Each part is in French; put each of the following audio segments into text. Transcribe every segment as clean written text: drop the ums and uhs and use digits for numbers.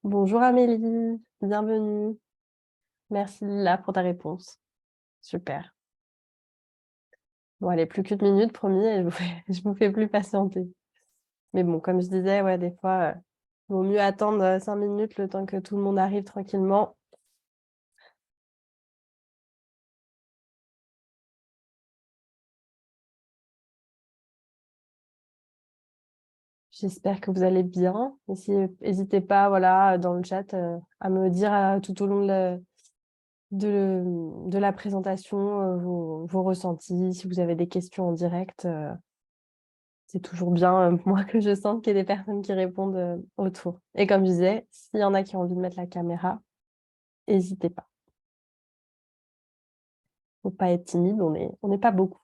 Bonjour Amélie, bienvenue. Merci Lila pour ta réponse. Super. Bon, allez, plus qu'une minute, promis, et je vous fais plus patienter. Mais bon, comme je disais, ouais, des fois, vaut mieux attendre 5 minutes le temps que tout le monde arrive tranquillement. J'espère que vous allez bien. Et si, n'hésitez pas, voilà, dans le chat, à me dire tout au long de la présentation vos ressentis, si vous avez des questions en direct. C'est toujours bien, moi, que je sente qu'il y a des personnes qui répondent autour. Et comme je disais, s'il y en a qui ont envie de mettre la caméra, n'hésitez pas. Faut pas être timide, on n'est pas beaucoup.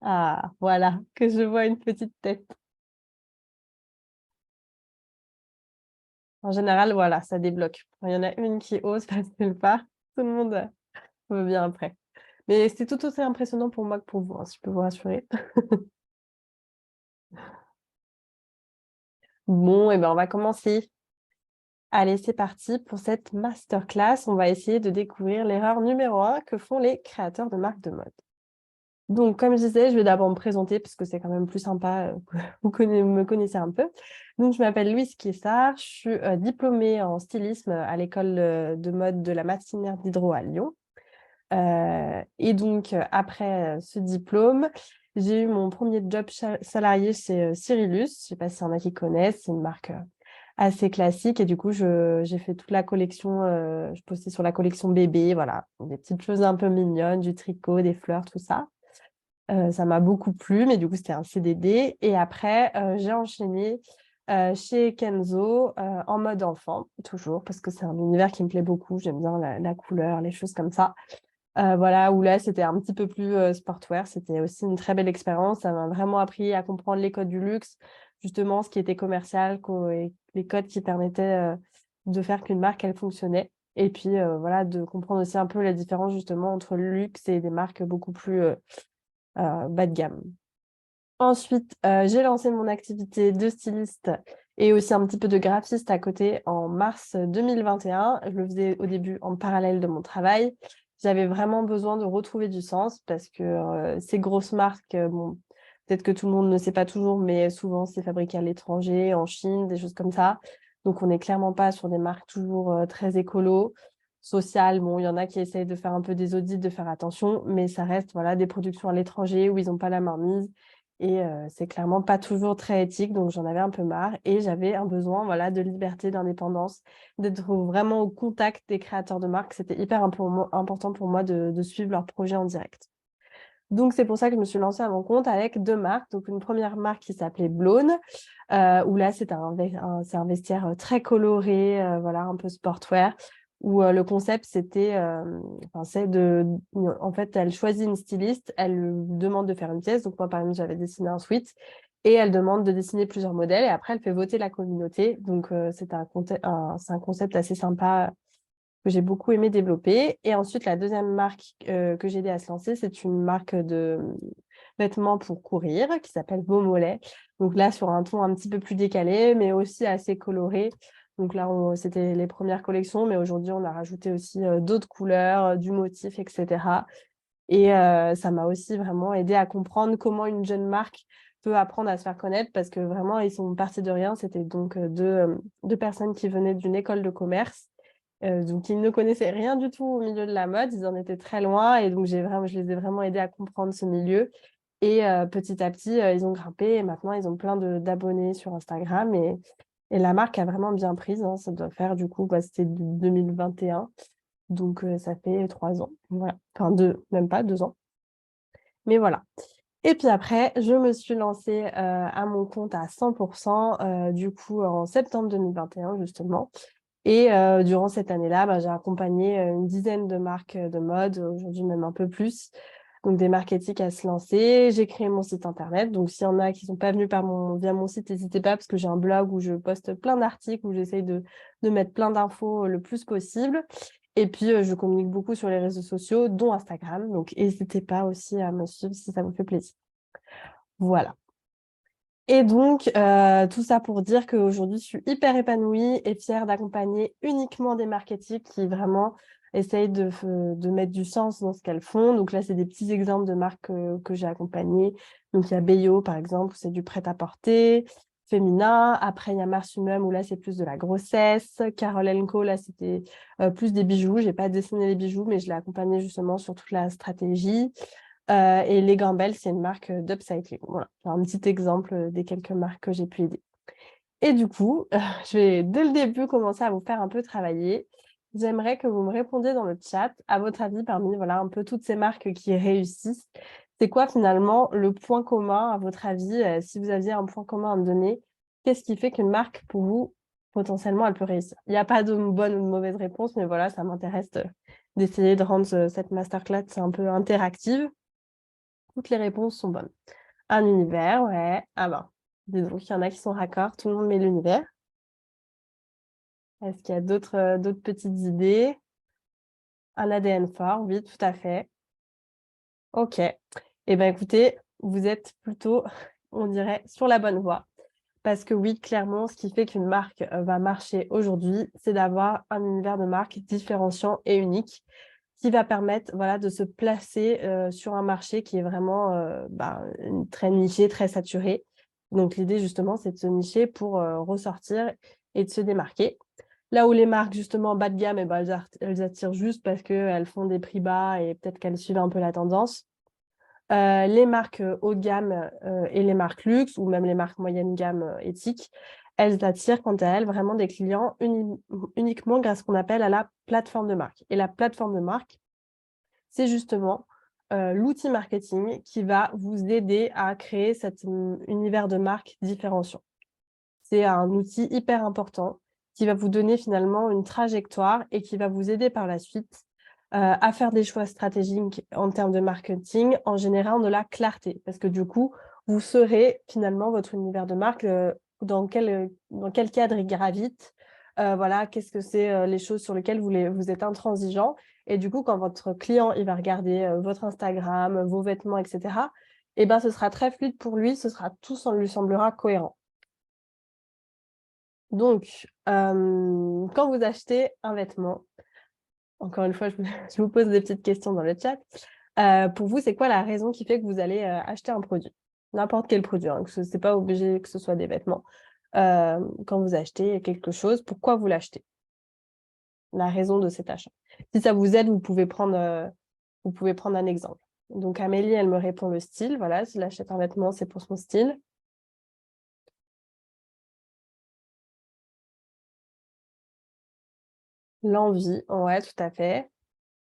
Ah, voilà, que je vois une petite tête. En général, voilà, ça débloque. Quand il y en a une qui ose passer le pas, tout le monde veut bien après. Mais c'est tout aussi impressionnant pour moi que pour vous, hein, si je peux vous rassurer. Bon, et ben on va commencer. Allez, c'est parti pour cette masterclass. On va essayer de découvrir l'erreur numéro 1 que font les créateurs de marques de mode. Donc, comme je disais, je vais d'abord me présenter parce que c'est quand même plus sympa que me connaissez un peu. Donc, je m'appelle Louise Kessar, je suis diplômée en stylisme à l'école de mode de la Martinière Diderot à Lyon. Et donc, après ce diplôme, j'ai eu mon premier job salarié chez Cyrillus. Je ne sais pas s'il y en a qui connaissent, c'est une marque assez classique. Et du coup, j'ai fait toute la collection, je postais sur la collection bébé, voilà, des petites choses un peu mignonnes, du tricot, des fleurs, tout ça. Ça m'a beaucoup plu, mais du coup, c'était un CDD. Et après, j'ai enchaîné chez Kenzo en mode enfant, toujours, parce que c'est un univers qui me plaît beaucoup. J'aime bien la couleur, les choses comme ça. Voilà, où là, c'était un petit peu plus sportwear. C'était aussi une très belle expérience. Ça m'a vraiment appris à comprendre les codes du luxe, justement, ce qui était commercial, et les codes qui permettaient de faire qu'une marque, elle fonctionnait. Et puis, voilà, de comprendre aussi un peu la différence, justement, entre le luxe et des marques beaucoup plus bas de gamme. Ensuite, j'ai lancé mon activité de styliste et aussi un petit peu de graphiste à côté en mars 2021. Je le faisais au début en parallèle de mon travail. J'avais vraiment besoin de retrouver du sens parce que ces grosses marques, bon, peut-être que tout le monde ne sait pas toujours, mais souvent c'est fabriqué à l'étranger, en Chine, des choses comme ça. Donc on n'est clairement pas sur des marques toujours très écolo, sociales. Bon, il y en a qui essayent de faire un peu des audits, de faire attention, mais ça reste voilà, des productions à l'étranger où ils n'ont pas la main mise. Et c'est clairement pas toujours très éthique, donc j'en avais un peu marre. Et j'avais un besoin voilà, de liberté, d'indépendance, d'être vraiment au contact des créateurs de marques. C'était hyper important pour moi de suivre leurs projets en direct. Donc c'est pour ça que je me suis lancée à mon compte avec deux marques. Donc une première marque qui s'appelait Blone, où là c'est c'est un vestiaire très coloré, voilà, un peu sportwear, où le concept c'était, enfin, en fait elle choisit une styliste, elle lui demande de faire une pièce. Donc moi par exemple j'avais dessiné un sweat et elle demande de dessiner plusieurs modèles et après elle fait voter la communauté. Donc c'est un concept assez sympa que j'ai beaucoup aimé développer. Et ensuite, la deuxième marque que j'ai aidé à se lancer, c'est une marque de vêtements pour courir qui s'appelle Beau Mollet. Donc là, sur un ton un petit peu plus décalé, mais aussi assez coloré. Donc là, c'était les premières collections, mais aujourd'hui, on a rajouté aussi d'autres couleurs, du motif, etc. Et ça m'a aussi vraiment aidé à comprendre comment une jeune marque peut apprendre à se faire connaître parce que vraiment, ils sont partis de rien. C'était donc deux personnes qui venaient d'une école de commerce. Donc, ils ne connaissaient rien du tout au milieu de la mode. Ils en étaient très loin. Et donc, je les ai vraiment aidés à comprendre ce milieu. Et petit à petit, ils ont grimpé. Et maintenant, ils ont plein d'abonnés sur Instagram. Et la marque a vraiment bien prise, hein. Ça doit faire, du coup, c'était 2021. Donc, ça fait 3 ans. Voilà. Enfin, même pas 2 ans. Mais voilà. Et puis après, je me suis lancée à mon compte à 100%, du coup, en septembre 2021, justement. Et durant cette année-là, j'ai accompagné une dizaine de marques de mode, aujourd'hui même un peu plus. Donc, des marques éthiques à se lancer. J'ai créé mon site internet. Donc, s'il y en a qui ne sont pas venus via mon site, n'hésitez pas parce que j'ai un blog où je poste plein d'articles, où j'essaye de mettre plein d'infos le plus possible. Et puis, je communique beaucoup sur les réseaux sociaux, dont Instagram. Donc, n'hésitez pas aussi à me suivre si ça vous fait plaisir. Voilà. Et donc, tout ça pour dire qu'aujourd'hui, je suis hyper épanouie et fière d'accompagner uniquement des marketing qui vraiment essayent de mettre du sens dans ce qu'elles font. Donc là, c'est des petits exemples de marques que j'ai accompagnées. Donc, il y a Beyo, par exemple, c'est du prêt-à-porter féminin. Après, il y a Marsumum, où là, c'est plus de la grossesse. Carole Co, là, c'était plus des bijoux. J'ai pas dessiné les bijoux, mais je l'ai accompagnée justement sur toute la stratégie. Et les Gambelles, c'est une marque d'upcycling. Voilà, c'est un petit exemple des quelques marques que j'ai pu aider. Et du coup, je vais dès le début commencer à vous faire un peu travailler. J'aimerais que vous me répondiez dans le chat, à votre avis, parmi voilà, un peu toutes ces marques qui réussissent, c'est quoi finalement le point commun, à votre avis, si vous aviez un point commun à me donner, qu'est-ce qui fait qu'une marque, pour vous, potentiellement, elle peut réussir? Il n'y a pas de bonne ou de mauvaise réponse, mais voilà, ça m'intéresse d'essayer de rendre cette masterclass un peu interactive. Toutes les réponses sont bonnes. Un univers, ouais. Ah ben, dis donc, il y en a qui sont raccords, tout le monde met l'univers. Est-ce qu'il y a d'autres petites idées? Un ADN fort, oui, tout à fait. Ok. Eh bien, écoutez, vous êtes plutôt, on dirait, sur la bonne voie. Parce que oui, clairement, ce qui fait qu'une marque va marcher aujourd'hui, c'est d'avoir un univers de marque différenciant et unique qui va permettre voilà, de se placer sur un marché qui est vraiment très niché, très saturé. Donc, l'idée, justement, c'est de se nicher pour ressortir et de se démarquer. Là où les marques, justement, bas de gamme, elles attirent juste parce qu'elles font des prix bas et peut-être qu'elles suivent un peu la tendance. Les marques haut de gamme et les marques luxe, ou même les marques moyenne gamme éthiques, elles attirent quant à elles vraiment des clients uniquement grâce à ce qu'on appelle à la plateforme de marque. Et la plateforme de marque, c'est justement l'outil marketing qui va vous aider à créer cet univers de marque différenciant. C'est un outil hyper important qui va vous donner finalement une trajectoire et qui va vous aider par la suite à faire des choix stratégiques en termes de marketing en générant de la clarté. Parce que du coup, vous saurez finalement votre univers de marque, dans quel cadre il gravite, voilà, qu'est-ce que c'est les choses sur lesquelles vous êtes intransigeant. Et du coup, quand votre client il va regarder votre Instagram, vos vêtements, etc., eh ben, ce sera très fluide pour lui, tout lui semblera cohérent. Donc, quand vous achetez un vêtement, encore une fois, je vous pose des petites questions dans le chat. Pour vous, c'est quoi la raison qui fait que vous allez acheter un produit? N'importe quel produit, hein, ce n'est pas obligé que ce soit des vêtements. Quand vous achetez quelque chose, pourquoi vous l'achetez? La raison de cet achat. Si ça vous aide, vous pouvez prendre un exemple. Donc, Amélie, elle me répond le style. Voilà, si elle achète un vêtement, c'est pour son style. L'envie, ouais, tout à fait.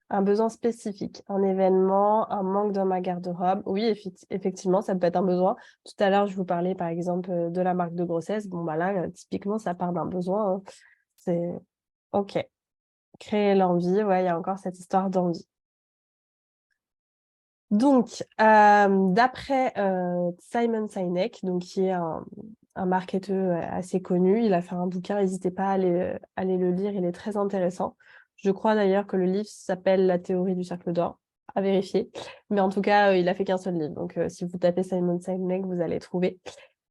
Un besoin spécifique, un événement, un manque dans ma garde-robe. Oui, effectivement, ça peut être un besoin. Tout à l'heure, je vous parlais par exemple de la marque de grossesse. Bon, bah là, typiquement, ça part d'un besoin, hein. C'est OK. Créer l'envie, ouais, il y a encore cette histoire d'envie. Donc, d'après Simon Sinek, donc, qui est un marketeur assez connu, il a fait un bouquin, n'hésitez pas à aller le lire, il est très intéressant. Je crois d'ailleurs que le livre s'appelle La théorie du cercle d'or, à vérifier. Mais en tout cas, il a fait qu'un seul livre. Donc, si vous tapez Simon Sinek, vous allez trouver.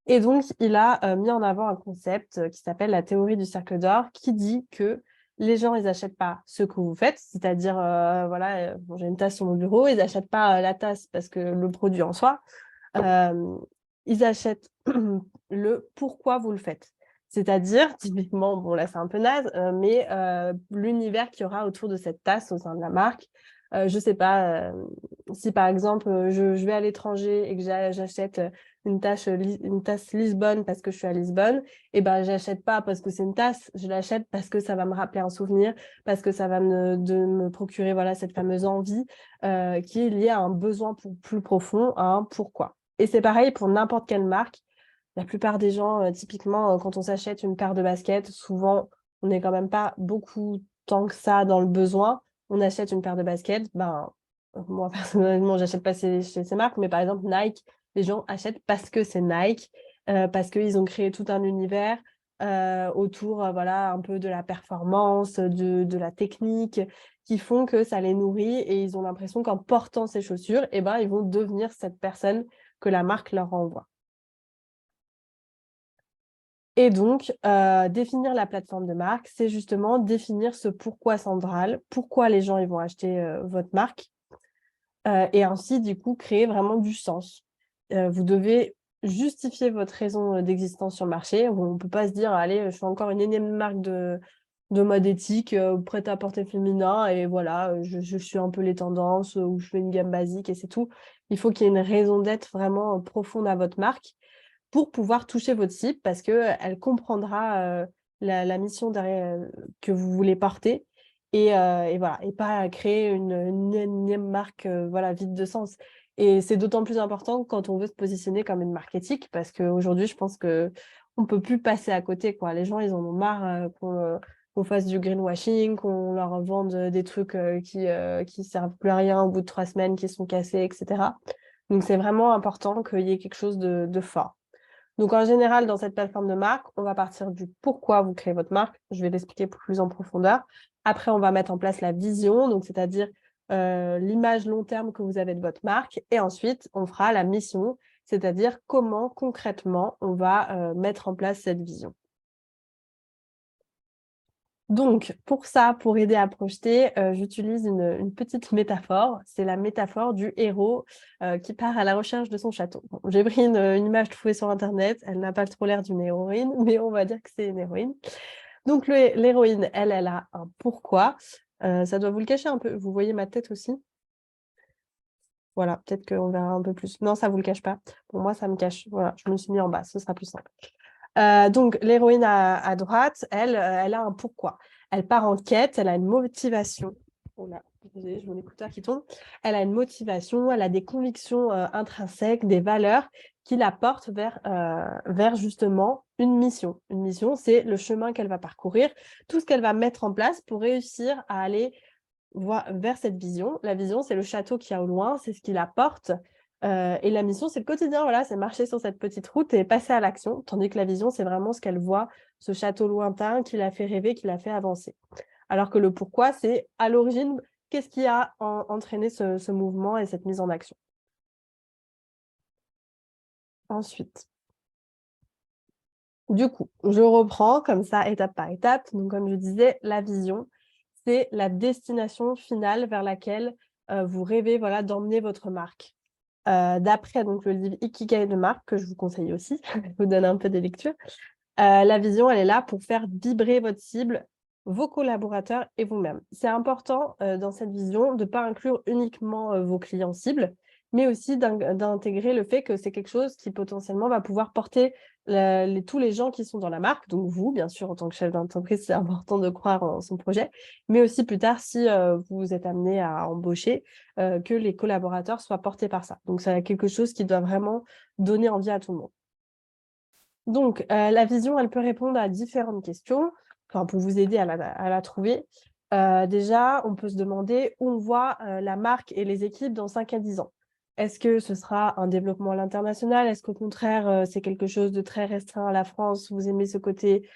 Et donc, il a mis en avant un concept qui s'appelle la théorie du cercle d'or, qui dit que les gens, ils n'achètent pas ce que vous faites, c'est-à-dire, voilà, bon, j'ai une tasse sur mon bureau, ils n'achètent pas la tasse parce que le produit en soi, euh, ils achètent le pourquoi vous le faites. C'est-à-dire, typiquement, bon là c'est un peu naze, mais l'univers qu'il y aura autour de cette tasse au sein de la marque. Je sais pas, si par exemple je vais à l'étranger et que j'achète une tasse Lisbonne parce que je suis à Lisbonne, et ben j'achète pas parce que c'est une tasse, je l'achète parce que ça va me rappeler un souvenir, parce que ça va me procurer voilà cette fameuse envie qui est liée à un besoin plus profond, à un pourquoi. Et c'est pareil pour n'importe quelle marque. La plupart des gens, typiquement, quand on s'achète une paire de baskets, souvent, on n'est quand même pas beaucoup tant que ça dans le besoin. On achète une paire de baskets, ben, moi, personnellement, j'achète pas chez ces marques, mais par exemple, Nike, les gens achètent parce que c'est Nike, parce qu'ils ont créé tout un univers autour, voilà, un peu de la performance, de la technique, qui font que ça les nourrit et ils ont l'impression qu'en portant ces chaussures, eh ben, ils vont devenir cette personne que la marque leur envoie. Et donc, définir la plateforme de marque, c'est justement définir ce pourquoi central, pourquoi les gens ils vont acheter votre marque, et ainsi, du coup, créer vraiment du sens. Vous devez justifier votre raison d'existence sur le marché. On ne peut pas se dire, allez, je fais encore une énième marque de mode éthique, prêt-à-porter féminin, et voilà, je suis un peu les tendances, ou je fais une gamme basique, et c'est tout. Il faut qu'il y ait une raison d'être vraiment profonde à votre marque pour pouvoir toucher votre cible, parce qu'elle comprendra la mission derrière, que vous voulez porter, et voilà, et pas créer une énième marque voilà, vide de sens. Et c'est d'autant plus important quand on veut se positionner comme une marque éthique, parce qu'aujourd'hui, je pense qu'on ne peut plus passer à côté, quoi. Les gens, ils en ont marre qu'on fasse du greenwashing, qu'on leur vende des trucs qui servent plus à rien au bout de 3 semaines, qui sont cassés, etc. Donc, c'est vraiment important qu'il y ait quelque chose de fort. Donc, en général, dans cette plateforme de marque, on va partir du pourquoi vous créez votre marque. Je vais l'expliquer plus en profondeur. Après, on va mettre en place la vision, donc c'est-à-dire l'image long terme que vous avez de votre marque. Et ensuite, on fera la mission, c'est-à-dire comment concrètement on va mettre en place cette vision. Donc, pour ça, pour aider à projeter, j'utilise une petite métaphore. C'est la métaphore du héros qui part à la recherche de son château. Bon, j'ai pris une image trouvée sur Internet. Elle n'a pas trop l'air d'une héroïne, mais on va dire que c'est une héroïne. Donc, l'héroïne, elle a un pourquoi. Ça doit vous le cacher un peu. Vous voyez ma tête aussi? Voilà, peut-être qu'on verra un peu plus. Non, ça ne vous le cache pas. Pour moi, ça me cache. Voilà, je me suis mis en bas, ce sera plus simple. Donc, l'héroïne à droite, elle a un pourquoi. Elle part en quête, elle a une motivation. Oh là, désolée, j'ai mon écouteur qui tombe. Elle a une motivation, elle a des convictions intrinsèques, des valeurs qui la portent vers justement une mission. Une mission, c'est le chemin qu'elle va parcourir, tout ce qu'elle va mettre en place pour réussir à aller vers cette vision. La vision, c'est le château qui est au loin, c'est ce qui la porte. Et la mission, c'est le quotidien, voilà, c'est marcher sur cette petite route et passer à l'action, tandis que la vision, c'est vraiment ce qu'elle voit, ce château lointain qui l'a fait rêver, qui l'a fait avancer. Alors que le pourquoi, c'est à l'origine, qu'est-ce qui a entraîné ce mouvement et cette mise en action. Ensuite, du coup, je reprends comme ça, étape par étape. Donc, comme je disais, la vision, c'est la destination finale vers laquelle vous rêvez, voilà, d'emmener votre marque. D'après donc le livre Ikigai de Marc, que je vous conseille aussi, je vous donne un peu des lectures. La vision, elle est là pour faire vibrer votre cible, vos collaborateurs et vous-même. C'est important dans cette vision de ne pas inclure uniquement vos clients cibles, mais aussi d'intégrer le fait que c'est quelque chose qui potentiellement va pouvoir porter tous les gens qui sont dans la marque. Donc vous, bien sûr, en tant que chef d'entreprise, c'est important de croire en son projet, mais aussi plus tard, si vous êtes amené à embaucher, que les collaborateurs soient portés par ça. Donc c'est quelque chose qui doit vraiment donner envie à tout le monde. Donc, la vision, elle peut répondre à différentes questions, enfin, pour vous aider à la trouver. Déjà, on peut se demander où on voit la marque et les équipes dans 5 à 10 ans. Est-ce que ce sera un développement à l'international? Est-ce qu'au contraire, c'est quelque chose de très restreint à la France? Vous aimez ce côté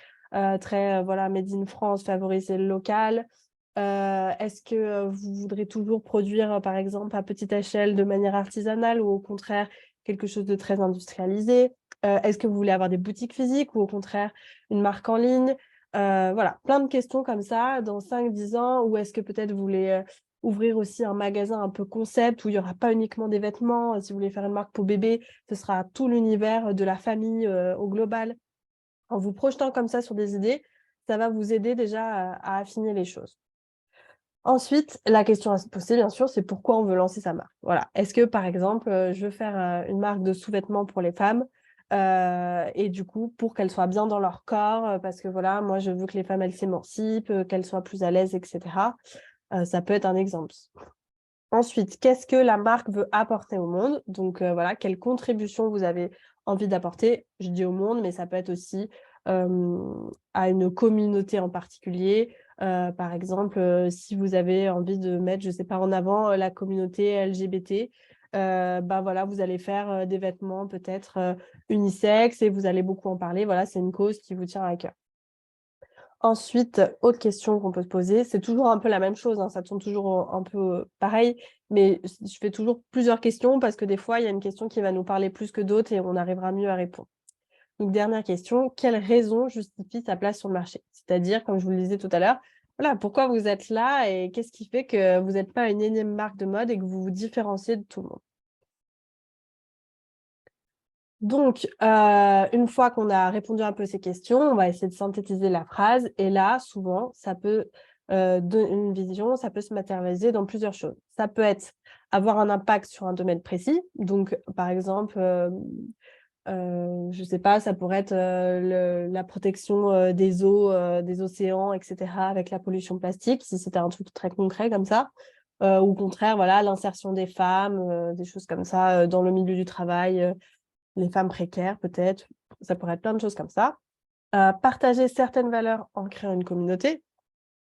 très voilà, made in France, favoriser le local? Est-ce que vous voudrez toujours produire, par exemple, à petite échelle de manière artisanale, ou au contraire, quelque chose de très industrialisé? Est-ce que vous voulez avoir des boutiques physiques ou au contraire une marque en ligne? Voilà, plein de questions comme ça dans 5-10 ans. Ou est-ce que peut-être vous voulez ouvrir aussi un magasin un peu concept où il n'y aura pas uniquement des vêtements? Si vous voulez faire une marque pour bébé, ce sera tout l'univers de la famille au global. En vous projetant comme ça sur des idées, ça va vous aider déjà à affiner les choses. Ensuite, la question à se poser, bien sûr, c'est pourquoi on veut lancer sa marque. Voilà. Est-ce que, par exemple, je veux faire une marque de sous-vêtements pour les femmes et du coup, pour qu'elles soient bien dans leur corps, parce que voilà, moi, je veux que les femmes, elles s'émancipent, qu'elles soient plus à l'aise, etc. Ça peut être un exemple. Ensuite, qu'est-ce que la marque veut apporter au monde? Donc, voilà, quelle contribution vous avez envie d'apporter? Je dis au monde, mais ça peut être aussi à une communauté en particulier. Par exemple, si vous avez envie de mettre, je ne sais pas, en avant la communauté LGBT, bah voilà, vous allez faire des vêtements peut-être unisexes et vous allez beaucoup en parler. Voilà, c'est une cause qui vous tient à cœur. Ensuite, autre question qu'on peut se poser, c'est toujours un peu la même chose, hein, ça tourne toujours un peu pareil, mais je fais toujours plusieurs questions parce que des fois, il y a une question qui va nous parler plus que d'autres et on arrivera mieux à répondre. Donc, dernière question, quelle raison justifie sa place sur le marché? C'est-à-dire, comme je vous le disais tout à l'heure, voilà, pourquoi vous êtes là et qu'est-ce qui fait que vous n'êtes pas une énième marque de mode et que vous vous différenciez de tout le monde? Donc, une fois qu'on a répondu un peu à ces questions, on va essayer de synthétiser la phrase et là, souvent, ça peut, donner une vision, ça peut se matérialiser dans plusieurs choses. Ça peut être avoir un impact sur un domaine précis, donc par exemple, je sais pas, ça pourrait être, la protection, des eaux, des océans et cetera avec la pollution plastique, si c'était un truc très concret comme ça. Ou au contraire, voilà, l'insertion des femmes, des choses comme ça, dans le milieu du travail, les femmes précaires peut-être, ça pourrait être plein de choses comme ça. Partager certaines valeurs en créant une communauté.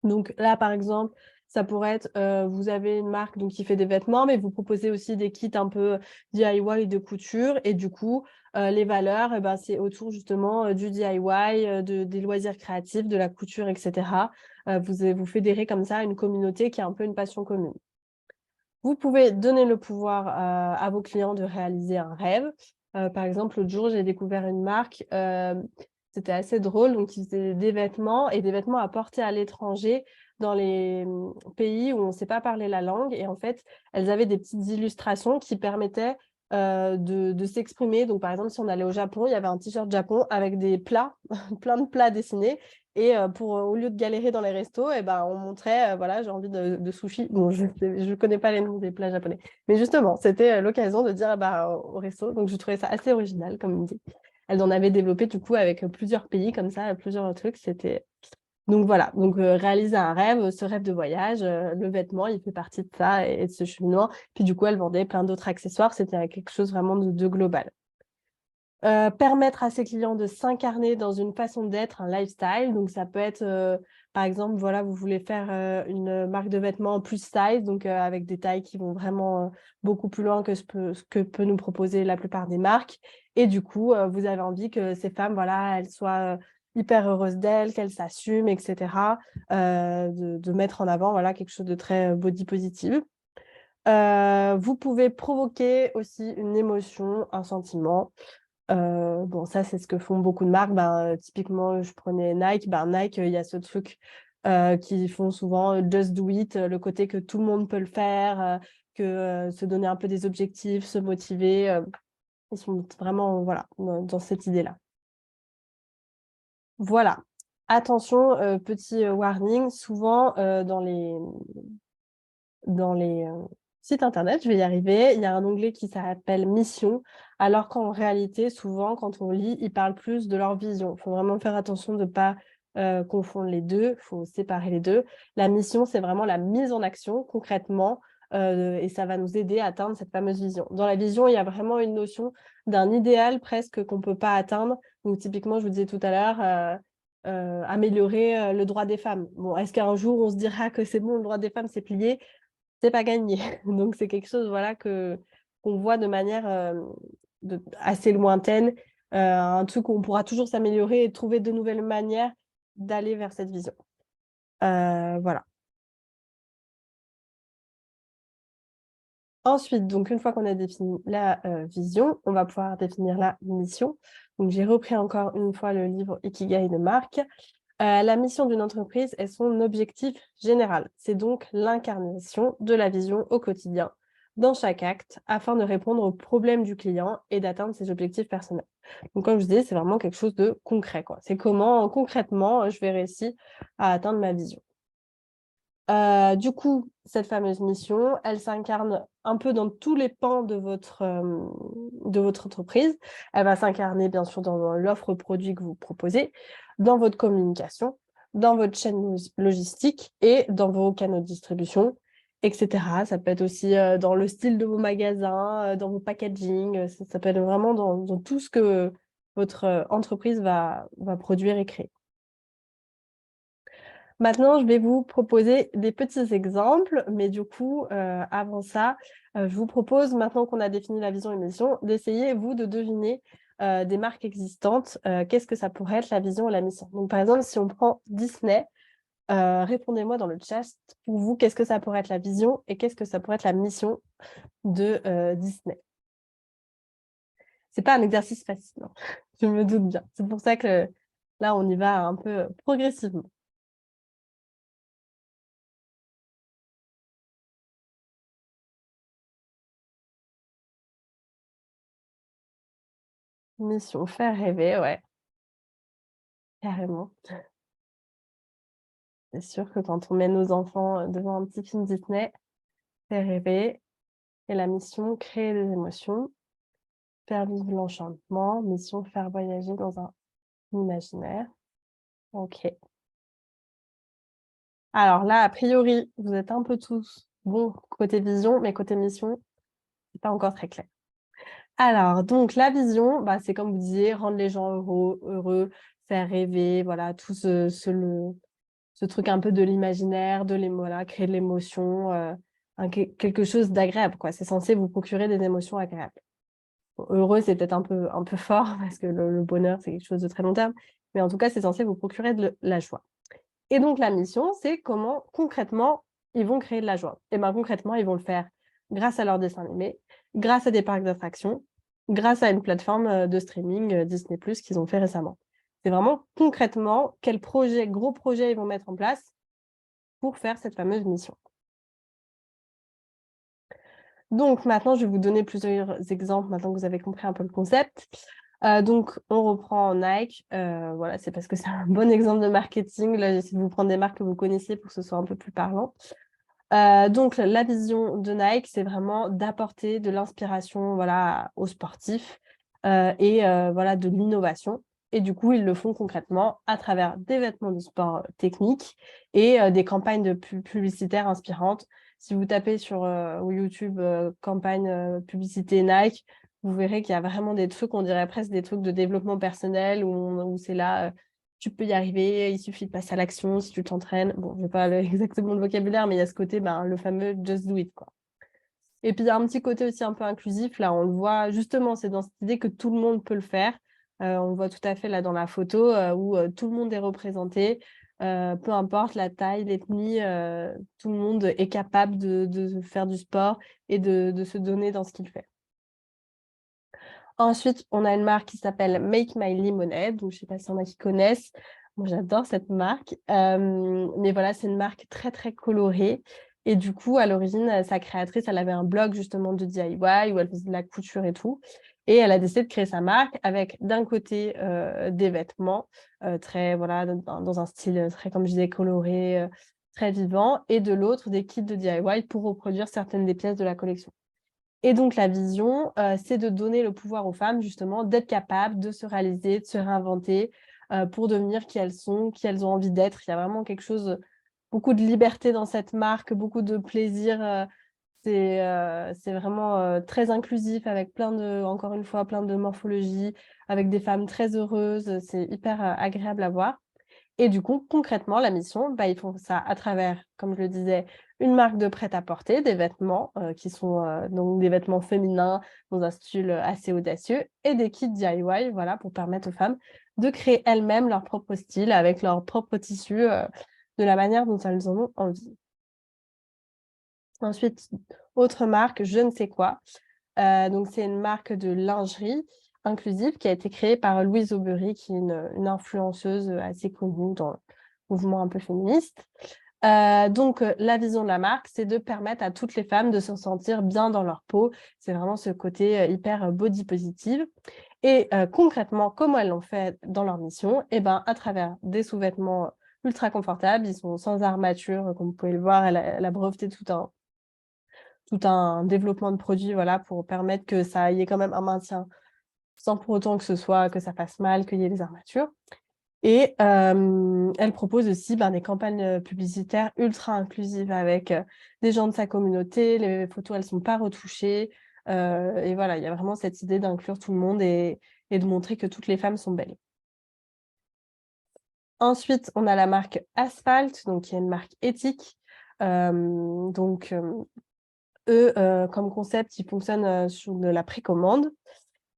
Donc là, par exemple, ça pourrait être, vous avez une marque donc qui fait des vêtements, mais vous proposez aussi des kits un peu DIY de couture et du coup, les valeurs et ben, c'est autour justement, du DIY, des loisirs créatifs, de la couture et cetera. Vous fédérez comme ça une communauté qui a un peu une passion commune. Vous pouvez donner le pouvoir, à vos clients de réaliser un rêve. Par exemple, l'autre jour, j'ai découvert une marque, c'était assez drôle, donc ils faisaient des vêtements et des vêtements à porter à l'étranger dans les, pays où on ne sait pas parler la langue et en fait, elles avaient des petites illustrations qui permettaient, de s'exprimer. Donc par exemple, si on allait au Japon, il y avait un t-shirt Japon avec des plats, plein de plats dessinés et au lieu de galérer dans les restos et ben, on montrait, voilà, j'ai envie de sushi. Bon, je connais pas les noms des plats japonais. Mais justement, c'était, l'occasion de dire, bah, au resto. Donc je trouvais ça assez original comme idée. Elles en avaient développé du coup avec, plusieurs pays comme ça, plusieurs trucs. C'était donc voilà, donc réaliser un rêve, ce rêve de voyage, le vêtement, il fait partie de ça et de ce cheminement. Puis du coup, elles vendaient plein d'autres accessoires. C'était quelque chose vraiment de global. Permettre à ses clients de s'incarner dans une façon d'être, un lifestyle. Donc ça peut être, par exemple, voilà, vous voulez faire, une marque de vêtements plus size, donc avec des tailles qui vont vraiment, beaucoup plus loin que ce que peut nous proposer la plupart des marques et du coup, vous avez envie que ces femmes, voilà, elles soient, hyper heureuses d'elles, qu'elles s'assument et cetera, de mettre en avant, voilà, quelque chose de très, body positive. Vous pouvez provoquer aussi une émotion, un sentiment. Bon, ça, c'est ce que font beaucoup de marques. Ben, typiquement, je prenais Nike. Ben, Nike, il y a ce truc qu'ils font souvent, just do it, le côté que tout le monde peut le faire, se donner un peu des objectifs, se motiver. Ils sont vraiment, voilà, dans cette idée-là. Voilà. Attention, petit warning, souvent dans les sites internet, je vais y arriver, il y a un onglet qui s'appelle Mission, alors qu'en réalité, souvent, quand on lit, ils parlent plus de leur vision. Il faut vraiment faire attention de ne pas confondre les deux, il faut séparer les deux. La mission, c'est vraiment la mise en action, concrètement, et ça va nous aider à atteindre cette fameuse vision. Dans la vision, il y a vraiment une notion d'un idéal presque qu'on ne peut pas atteindre. Donc, typiquement, je vous disais tout à l'heure, améliorer le droit des femmes. Bon, est-ce qu'un jour, on se dira que c'est bon, le droit des femmes, c'est plié? C'est pas gagné. Donc c'est quelque chose, voilà, qu'on voit de manière, assez lointaine, un truc où on pourra toujours s'améliorer et trouver de nouvelles manières d'aller vers cette vision. Voilà. Ensuite, donc une fois qu'on a défini la, vision, on va pouvoir définir la mission. Donc j'ai repris encore une fois le livre Ikigai de Marc. La mission d'une entreprise est son objectif général. C'est donc l'incarnation de la vision au quotidien, dans chaque acte, afin de répondre aux problèmes du client et d'atteindre ses objectifs personnels. Donc, comme je disais, c'est vraiment quelque chose de concret, quoi. C'est comment, concrètement, je vais réussir à atteindre ma vision. Du coup, cette fameuse mission, elle s'incarne un peu dans tous les pans de votre entreprise. Elle va s'incarner, bien sûr, dans l'offre produit que vous proposez, dans votre communication, dans votre chaîne logistique et dans vos canaux de distribution, etc. Ça peut être aussi dans le style de vos magasins, dans vos packaging. Ça peut être vraiment dans tout ce que votre entreprise va produire et créer. Maintenant, je vais vous proposer des petits exemples, mais du coup, avant ça, je vous propose, maintenant qu'on a défini la vision et mission, d'essayer, vous, de deviner des marques existantes. Qu'est-ce que ça pourrait être la vision et la mission? Donc, par exemple, si on prend Disney, répondez-moi dans le chat, pour vous, qu'est-ce que ça pourrait être la vision et qu'est-ce que ça pourrait être la mission de Disney? c'est pas un exercice facile, hein. Je me doute bien. C'est pour ça que là, on y va un peu progressivement. Mission faire rêver, ouais, carrément. C'est sûr que quand on met nos enfants, devant un petit film Disney, fait rêver et la mission, créer des émotions, faire vivre l'enchantement, mission, faire voyager dans un imaginaire. OK. Alors là, a priori, vous êtes un peu tous bons côté vision, mais côté mission, c'est pas encore très clair. Alors donc la vision, bah, c'est comme vous disiez, rendre les gens heureux, faire rêver, voilà, tout ce truc un peu de l'imaginaire, voilà, créer de l'émotion, quelque chose d'agréable, quoi. C'est censé vous procurer des émotions agréables. Bon, heureux, c'est peut-être un peu fort parce que le bonheur, c'est quelque chose de très long terme, mais en tout cas, c'est censé vous procurer la joie. Et donc la mission, c'est comment concrètement ils vont créer de la joie. Et ben concrètement, ils vont le faire grâce à leurs dessins animés, grâce à des parcs d'attractions, grâce à une plateforme, de streaming, Disney+ qu'ils ont fait récemment. C'est vraiment concrètement quel gros projet ils vont mettre en place pour faire cette fameuse mission. Donc maintenant, je vais vous donner plusieurs exemples maintenant que vous avez compris un peu le concept. Donc on reprend Nike, voilà, c'est parce que c'est un bon exemple de marketing. Là, j'essaie de vous prendre des marques que vous connaissiez pour que ce soit un peu plus parlant. Donc la vision de Nike, c'est vraiment d'apporter de l'inspiration, voilà, aux sportifs, voilà, de l'innovation et du coup, ils le font concrètement à travers des vêtements de sport techniques et des campagnes de publicitaires inspirantes. Si vous tapez sur, YouTube, campagne, publicité Nike, vous verrez qu'il y a vraiment des trucs, on dirait presque des trucs de développement personnel où c'est là, tu peux y arriver, il suffit de passer à l'action si tu t'entraînes. Bon, je n'ai pas exactement le vocabulaire, mais il y a ce côté, ben, le fameux just do it, quoi. Et puis, il y a un petit côté aussi un peu inclusif. Là, on le voit justement, c'est dans cette idée que tout le monde peut le faire. On le voit tout à fait là dans la photo où tout le monde est représenté. Peu importe la taille, l'ethnie, tout le monde est capable de faire du sport et de se donner dans ce qu'il fait. Ensuite, on a une marque qui s'appelle Make My Lemonade, donc je ne sais pas s'il y en a qui connaissent. Moi, j'adore cette marque. Mais voilà, c'est une marque très, très colorée. Et du coup, à l'origine, sa créatrice, elle avait un blog justement de DIY où elle faisait de la couture et tout. Et elle a décidé de créer sa marque avec d'un côté des vêtements très, voilà, dans un style très, comme je disais, coloré, très vivant, et de l'autre, des kits de DIY pour reproduire certaines des pièces de la collection. Et donc la vision, c'est de donner le pouvoir aux femmes justement d'être capables de se réaliser, de se réinventer, pour devenir qui elles ont envie d'être. Il y a vraiment quelque chose, beaucoup de liberté dans cette marque, beaucoup de plaisir, c'est vraiment, très inclusif avec encore une fois, plein de morphologie, avec des femmes très heureuses, c'est hyper, agréable à voir. Et du coup, concrètement, la mission, bah, ils font ça à travers, comme je le disais, une marque de prêt-à-porter, des vêtements qui sont donc des vêtements féminins dans un style assez audacieux et des kits DIY, voilà, pour permettre aux femmes de créer elles-mêmes leur propre style avec leur propre tissu de la manière dont elles en ont envie. Ensuite, autre marque, Je ne sais quoi. Donc, c'est une marque de lingerie inclusive qui a été créée par Louise Aubry, qui est une influenceuse assez connue dans le mouvement un peu féministe. Donc, la vision de la marque, c'est de permettre à toutes les femmes de se sentir bien dans leur peau. C'est vraiment ce côté hyper body positive. Et concrètement, comment elles l'ont fait dans leur mission? Eh ben, à travers des sous-vêtements ultra confortables. Ils sont sans armature, comme vous pouvez le voir. Elle a breveté tout un développement de produits, voilà, pour permettre que ça y ait quand même un maintien, sans pour autant que ça fasse mal, qu'il y ait des armatures. Et elle propose aussi des campagnes publicitaires ultra inclusives avec des gens de sa communauté. Les photos, elles ne sont pas retouchées. Et voilà, il y a vraiment cette idée d'inclure tout le monde et de montrer que toutes les femmes sont belles. Ensuite, on a la marque Asphalt, donc qui est une marque éthique. Eux, comme concept, ils fonctionnent sur de la précommande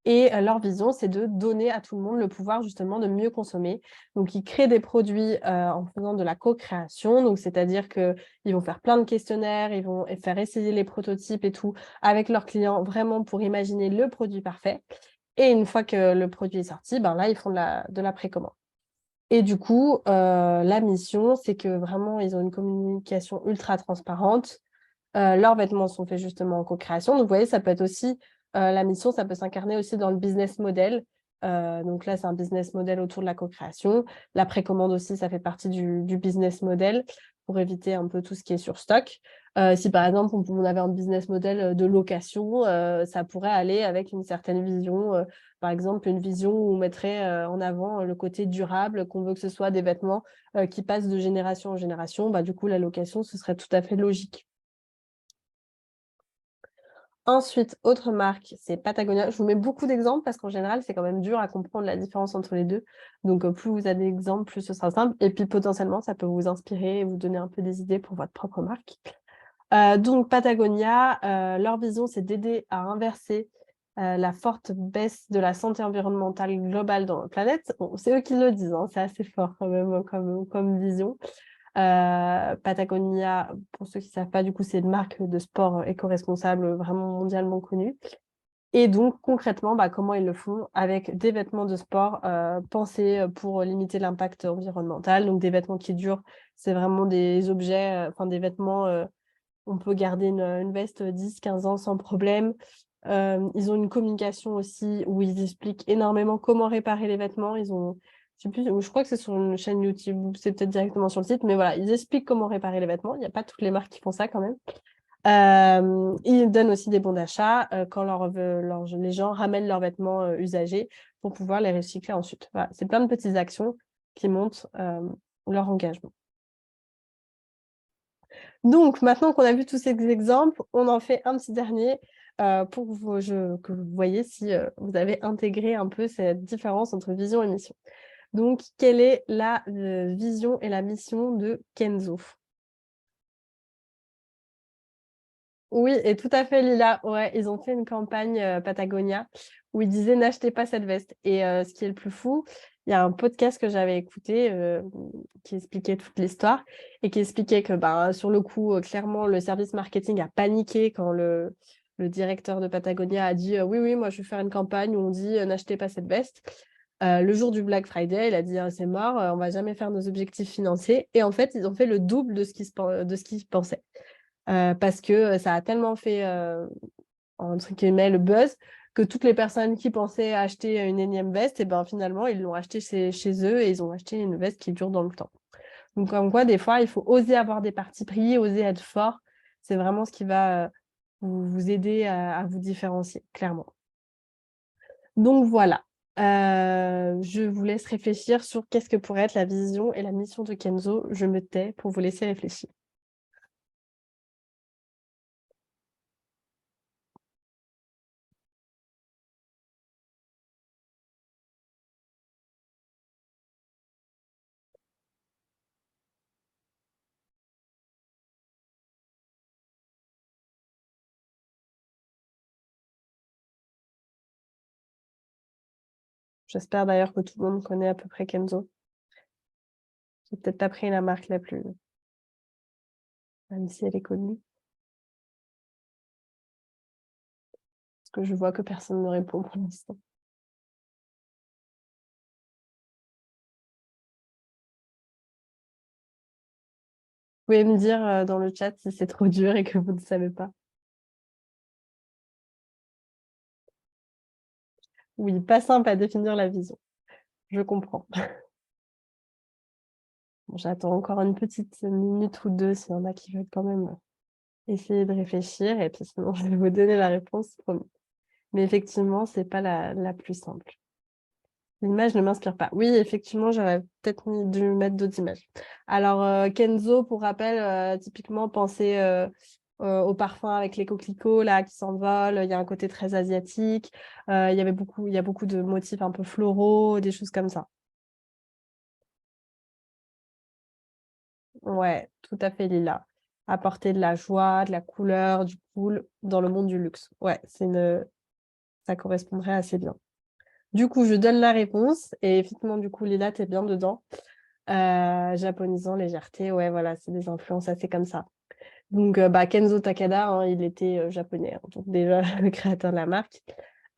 et leur vision, c'est de donner à tout le monde le pouvoir justement de mieux consommer. Donc, ils créent des produits en faisant de la co-création, donc c'est-à-dire qu'ils vont faire plein de questionnaires, ils vont faire essayer les prototypes et tout avec leurs clients, vraiment pour imaginer le produit parfait. Et une fois que le produit est sorti, ben là, ils font de la précommande. Et du coup, la mission, c'est que vraiment, ils ont une communication ultra transparente. Leurs vêtements sont faits justement en co-création. Donc, vous voyez, ça peut être aussi, la mission, ça peut s'incarner aussi dans le business model. Donc là, c'est un business model autour de la co-création. La précommande aussi, ça fait partie du business model pour éviter un peu tout ce qui est sur stock. Si par exemple, on avait un business model de location, ça pourrait aller avec une certaine vision. Par exemple, une vision où on mettrait en avant le côté durable, qu'on veut que ce soit des vêtements qui passent de génération en génération. Bah, du coup, la location, ce serait tout à fait logique. Ensuite, autre marque, c'est Patagonia. Je vous mets beaucoup d'exemples parce qu'en général, c'est quand même dur à comprendre la différence entre les deux. Donc, plus vous avez d'exemples, plus ce sera simple. Et puis, potentiellement, ça peut vous inspirer et vous donner un peu des idées pour votre propre marque. Donc, Patagonia, leur vision, c'est d'aider à inverser la forte baisse de la santé environnementale globale dans la planète. Bon, c'est eux qui le disent, hein, c'est assez fort quand même comme vision. Patagonia, pour ceux qui ne savent pas, du coup, c'est une marque de sport éco-responsable vraiment mondialement connue. Et donc, concrètement, bah, comment ils le font? Avec des vêtements de sport pensés pour limiter l'impact environnemental. Donc, des vêtements qui durent, c'est vraiment des objets, enfin des vêtements, on peut garder une veste 10-15 ans sans problème. Ils ont une communication aussi où ils expliquent énormément comment réparer les vêtements. Ils ont je sais plus, je crois que c'est sur une chaîne YouTube, c'est peut-être directement sur le site, mais voilà, ils expliquent comment réparer les vêtements. Il n'y a pas toutes les marques qui font ça quand même. Ils donnent aussi des bons d'achat quand les gens ramènent leurs vêtements usagés pour pouvoir les recycler ensuite. Voilà, c'est plein de petites actions qui montrent leur engagement. Donc, maintenant qu'on a vu tous ces exemples, on en fait un petit dernier pour que vous voyez si vous avez intégré un peu cette différence entre vision et mission. Donc, quelle est la vision et la mission de Kenzo? Oui, et tout à fait, Lila. Ouais, ils ont fait une campagne Patagonia où ils disaient n'achetez pas cette veste. Et ce qui est le plus fou, il y a un podcast que j'avais écouté qui expliquait toute l'histoire et qui expliquait que sur le coup, clairement, le service marketing a paniqué quand le directeur de Patagonia a dit oui, oui, moi je vais faire une campagne où on dit n'achetez pas cette veste. Le jour du Black Friday, il a dit c'est mort, on va jamais faire nos objectifs financiers. Et en fait, ils ont fait le double de ce qu'ils pensaient. Parce que ça a tellement fait, entre guillemets, le buzz, que toutes les personnes qui pensaient acheter une énième veste, et ben, finalement, ils l'ont acheté chez eux et ils ont acheté une veste qui dure dans le temps. Donc, comme quoi, des fois, il faut oser avoir des partis pris, oser être fort. C'est vraiment ce qui va vous aider à vous différencier, clairement. Donc, voilà. Je vous laisse réfléchir sur qu'est-ce que pourrait être la vision et la mission de Kenzo. Je me tais pour vous laisser réfléchir. J'espère d'ailleurs que tout le monde connaît à peu près Kenzo. J'ai peut-être pas pris la marque la plus, même si elle est connue. Parce que je vois que personne ne répond pour l'instant. Vous pouvez me dire dans le chat si c'est trop dur et que vous ne savez pas. Oui, pas simple à définir la vision. Je comprends. Bon, j'attends encore une petite minute ou deux s'il y en a qui veulent quand même essayer de réfléchir. Et puis sinon, je vais vous donner la réponse, promis. Mais effectivement, c'est pas la plus simple. L'image ne m'inspire pas. Oui, effectivement, j'aurais peut-être dû mettre d'autres images. Alors, Kenzo, pour rappel, typiquement, pensez au parfum avec les coquelicots là, qui s'envolent. Il y a un côté très asiatique. Il y a beaucoup de motifs un peu floraux, des choses comme ça. Ouais, tout à fait lila. Apporter de la joie, de la couleur, du cool dans le monde du luxe. Ouais, ça correspondrait assez bien. Du coup, je donne la réponse et effectivement, du coup, Lila, t'es bien dedans. Japonisant, légèreté, ouais, voilà, c'est des influences assez comme ça. Donc, Kenzo Takada, hein, il était japonais, hein, donc déjà le créateur de la marque.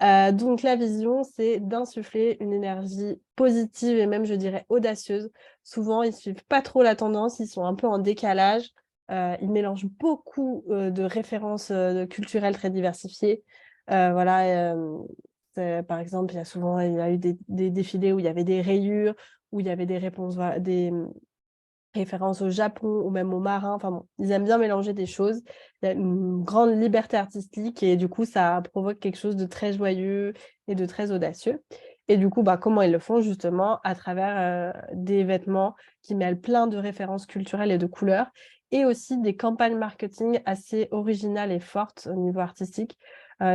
Donc la vision, c'est d'insuffler une énergie positive et même, je dirais, audacieuse. Souvent, ils suivent pas trop la tendance, ils sont un peu en décalage. Ils mélangent beaucoup, de références, culturelles très diversifiées. Voilà, par exemple, il y a eu des défilés où il y avait des rayures, où il y avait des réponses, des références au Japon ou même aux marins. Enfin bon, ils aiment bien mélanger des choses. Il y a une grande liberté artistique et du coup, ça provoque quelque chose de très joyeux et de très audacieux. Et du coup, bah, comment ils le font justement? À travers des vêtements qui mêlent plein de références culturelles et de couleurs et aussi des campagnes marketing assez originales et fortes au niveau artistique.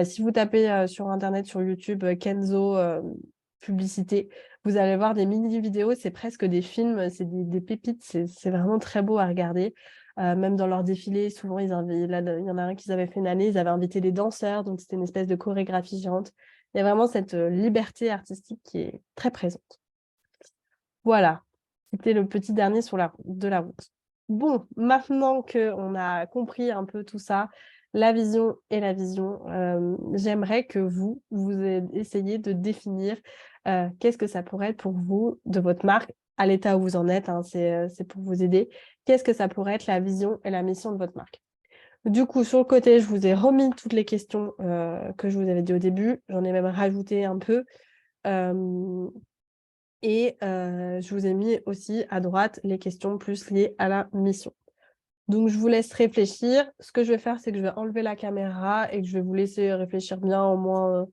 Si vous tapez sur Internet, sur YouTube, Kenzo publicité, vous allez voir des mini vidéos, c'est presque des films, c'est des pépites, c'est vraiment très beau à regarder. Même dans leurs défilés, souvent, il y en a un qu'ils avaient fait une année, ils avaient invité des danseurs, donc c'était une espèce de chorégraphie géante. Il y a vraiment cette liberté artistique qui est très présente. Voilà, c'était le petit dernier sur de la route. Bon, maintenant qu'on a compris un peu tout ça, la vision et la vision, j'aimerais que vous essayiez de définir qu'est-ce que ça pourrait être pour vous de votre marque, à l'état où vous en êtes, hein, c'est pour vous aider. Qu'est-ce que ça pourrait être la vision et la mission de votre marque? Du coup, sur le côté, je vous ai remis toutes les questions que je vous avais dit au début. J'en ai même rajouté un peu. Euh, et je vous ai mis aussi à droite les questions plus liées à la mission. Donc, je vous laisse réfléchir. Ce que je vais faire, c'est que je vais enlever la caméra et que je vais vous laisser réfléchir bien. Au moins,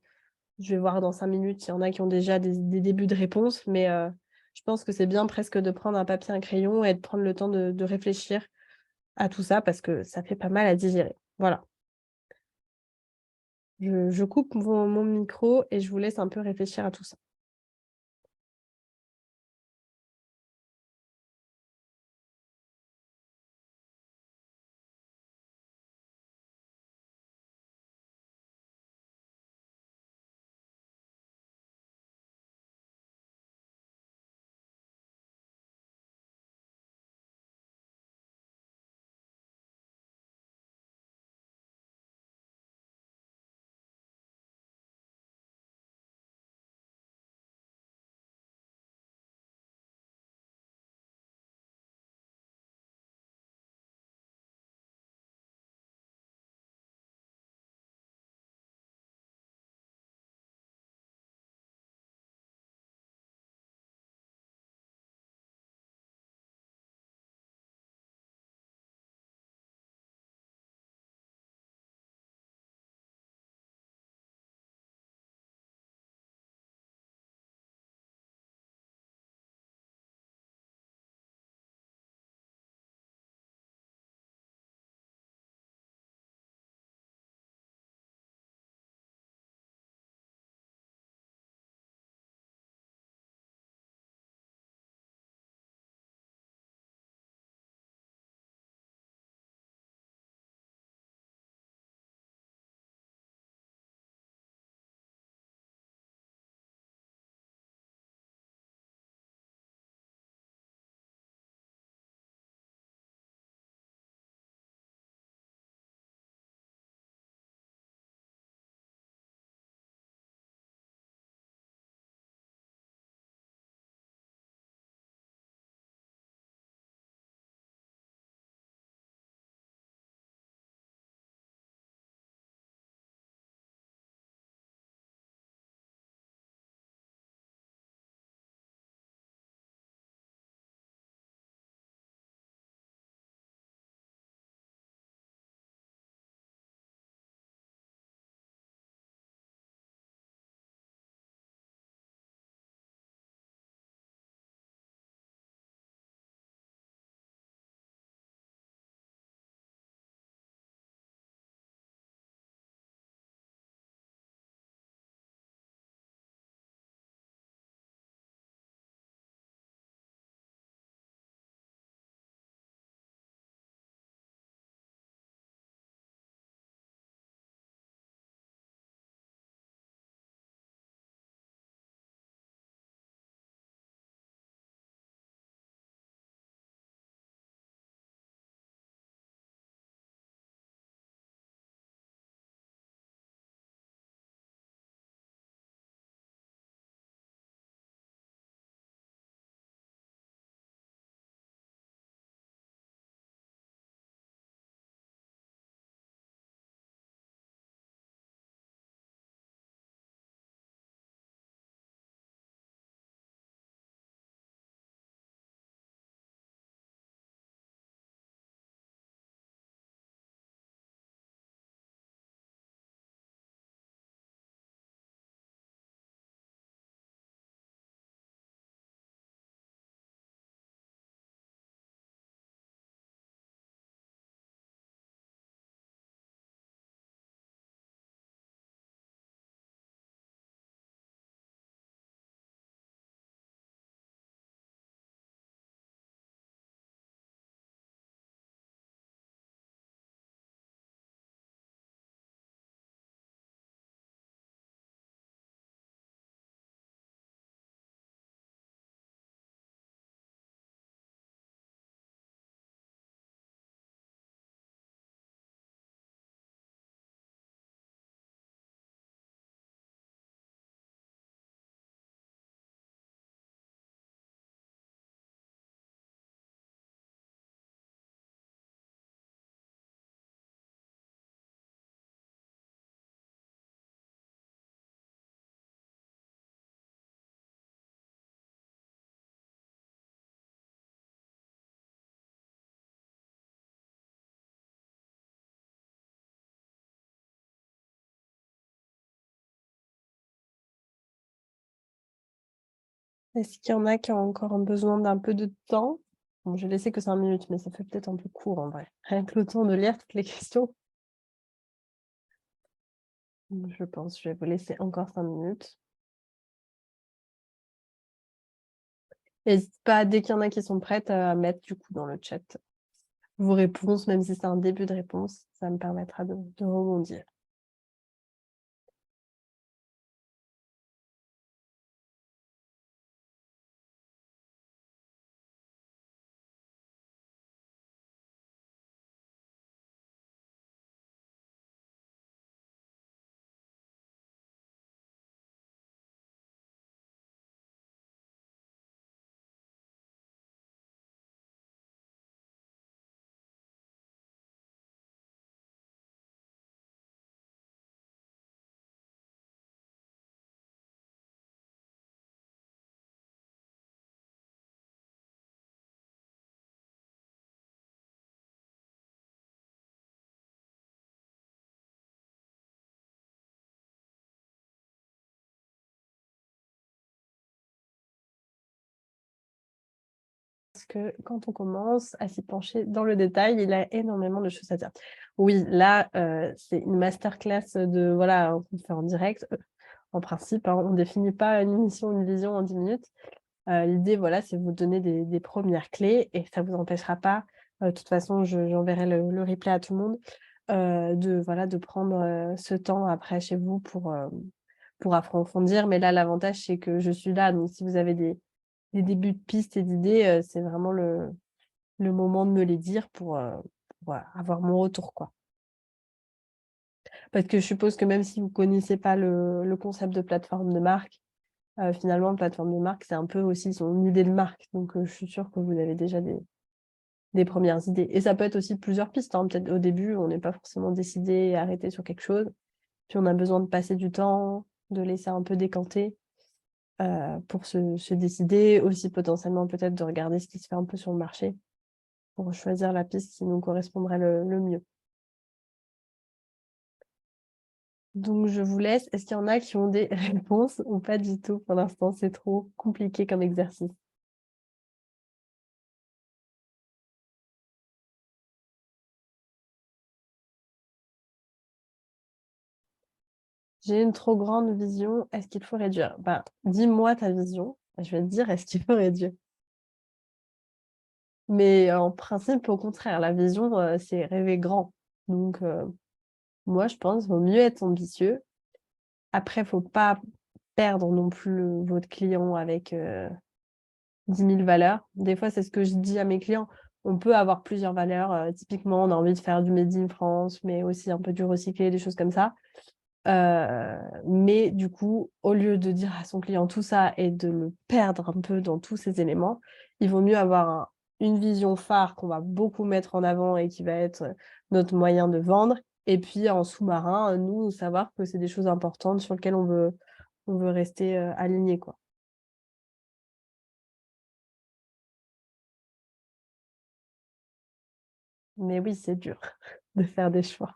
je vais voir dans 5 minutes. Il y en a qui ont déjà des débuts de réponse. Mais je pense que c'est bien presque de prendre un papier, un crayon et de prendre le temps de réfléchir à tout ça parce que ça fait pas mal à digérer. Voilà. Je coupe mon micro et je vous laisse un peu réfléchir à tout ça. Est-ce qu'il y en a qui ont encore besoin d'un peu de temps? Bon, j'ai laissé que 5 minutes, mais ça fait peut-être un peu court en vrai. Rien que le temps de lire toutes les questions. Donc je pense, je vais vous laisser encore 5 minutes. N'hésitez pas, dès qu'il y en a qui sont prêtes, à mettre du coup dans le chat vos réponses, même si c'est un début de réponse, ça me permettra de rebondir. Parce que quand on commence à s'y pencher dans le détail, il a énormément de choses à dire. Oui, là, c'est une masterclass de voilà, qu'on fait en direct, en principe, hein, on ne définit pas une mission, une vision en 10 minutes. L'idée, voilà, c'est de vous donner des 1res clés et ça vous empêchera pas, de toute façon, j'enverrai le replay à tout le monde, voilà, de prendre, ce temps après chez vous pour approfondir. Mais là, l'avantage, c'est que je suis là, donc si vous avez des débuts de pistes et d'idées, c'est vraiment le moment de me les dire pour avoir mon retour, quoi. Parce que je suppose que même si vous connaissez pas le concept de plateforme de marque, finalement, plateforme de marque, c'est un peu aussi son idée de marque. Donc, je suis sûre que vous avez déjà des premières idées et ça peut être aussi plusieurs pistes, hein. Peut-être au début, on n'est pas forcément décidé et arrêté sur quelque chose, puis on a besoin de passer du temps, de laisser un peu décanter, pour se décider. Aussi potentiellement peut-être de regarder ce qui se fait un peu sur le marché pour choisir la piste qui nous correspondrait le mieux. Donc je vous laisse. Est-ce qu'il y en a qui ont des réponses ou pas du tout pour l'instant? C'est trop compliqué comme exercice. J'ai une trop grande vision, est-ce qu'il faut réduire? Ben, dis-moi ta vision, je vais te dire est-ce qu'il faut réduire? Mais en principe, au contraire, la vision, c'est rêver grand. Donc moi, je pense, vaut mieux être ambitieux. Après, faut pas perdre non plus votre client avec, 10 000 valeurs. Des fois, c'est ce que je dis à mes clients, on peut avoir plusieurs valeurs, typiquement, on a envie de faire du made in France, mais aussi un peu du recyclé, des choses comme ça. Mais du coup, au lieu de dire à son client tout ça et de le perdre un peu dans tous ces éléments, il vaut mieux avoir une vision phare qu'on va beaucoup mettre en avant et qui va être notre moyen de vendre. Et puis en sous-marin, nous, savoir que c'est des choses importantes sur lesquelles on veut rester aligné, quoi. Mais oui, c'est dur de faire des choix.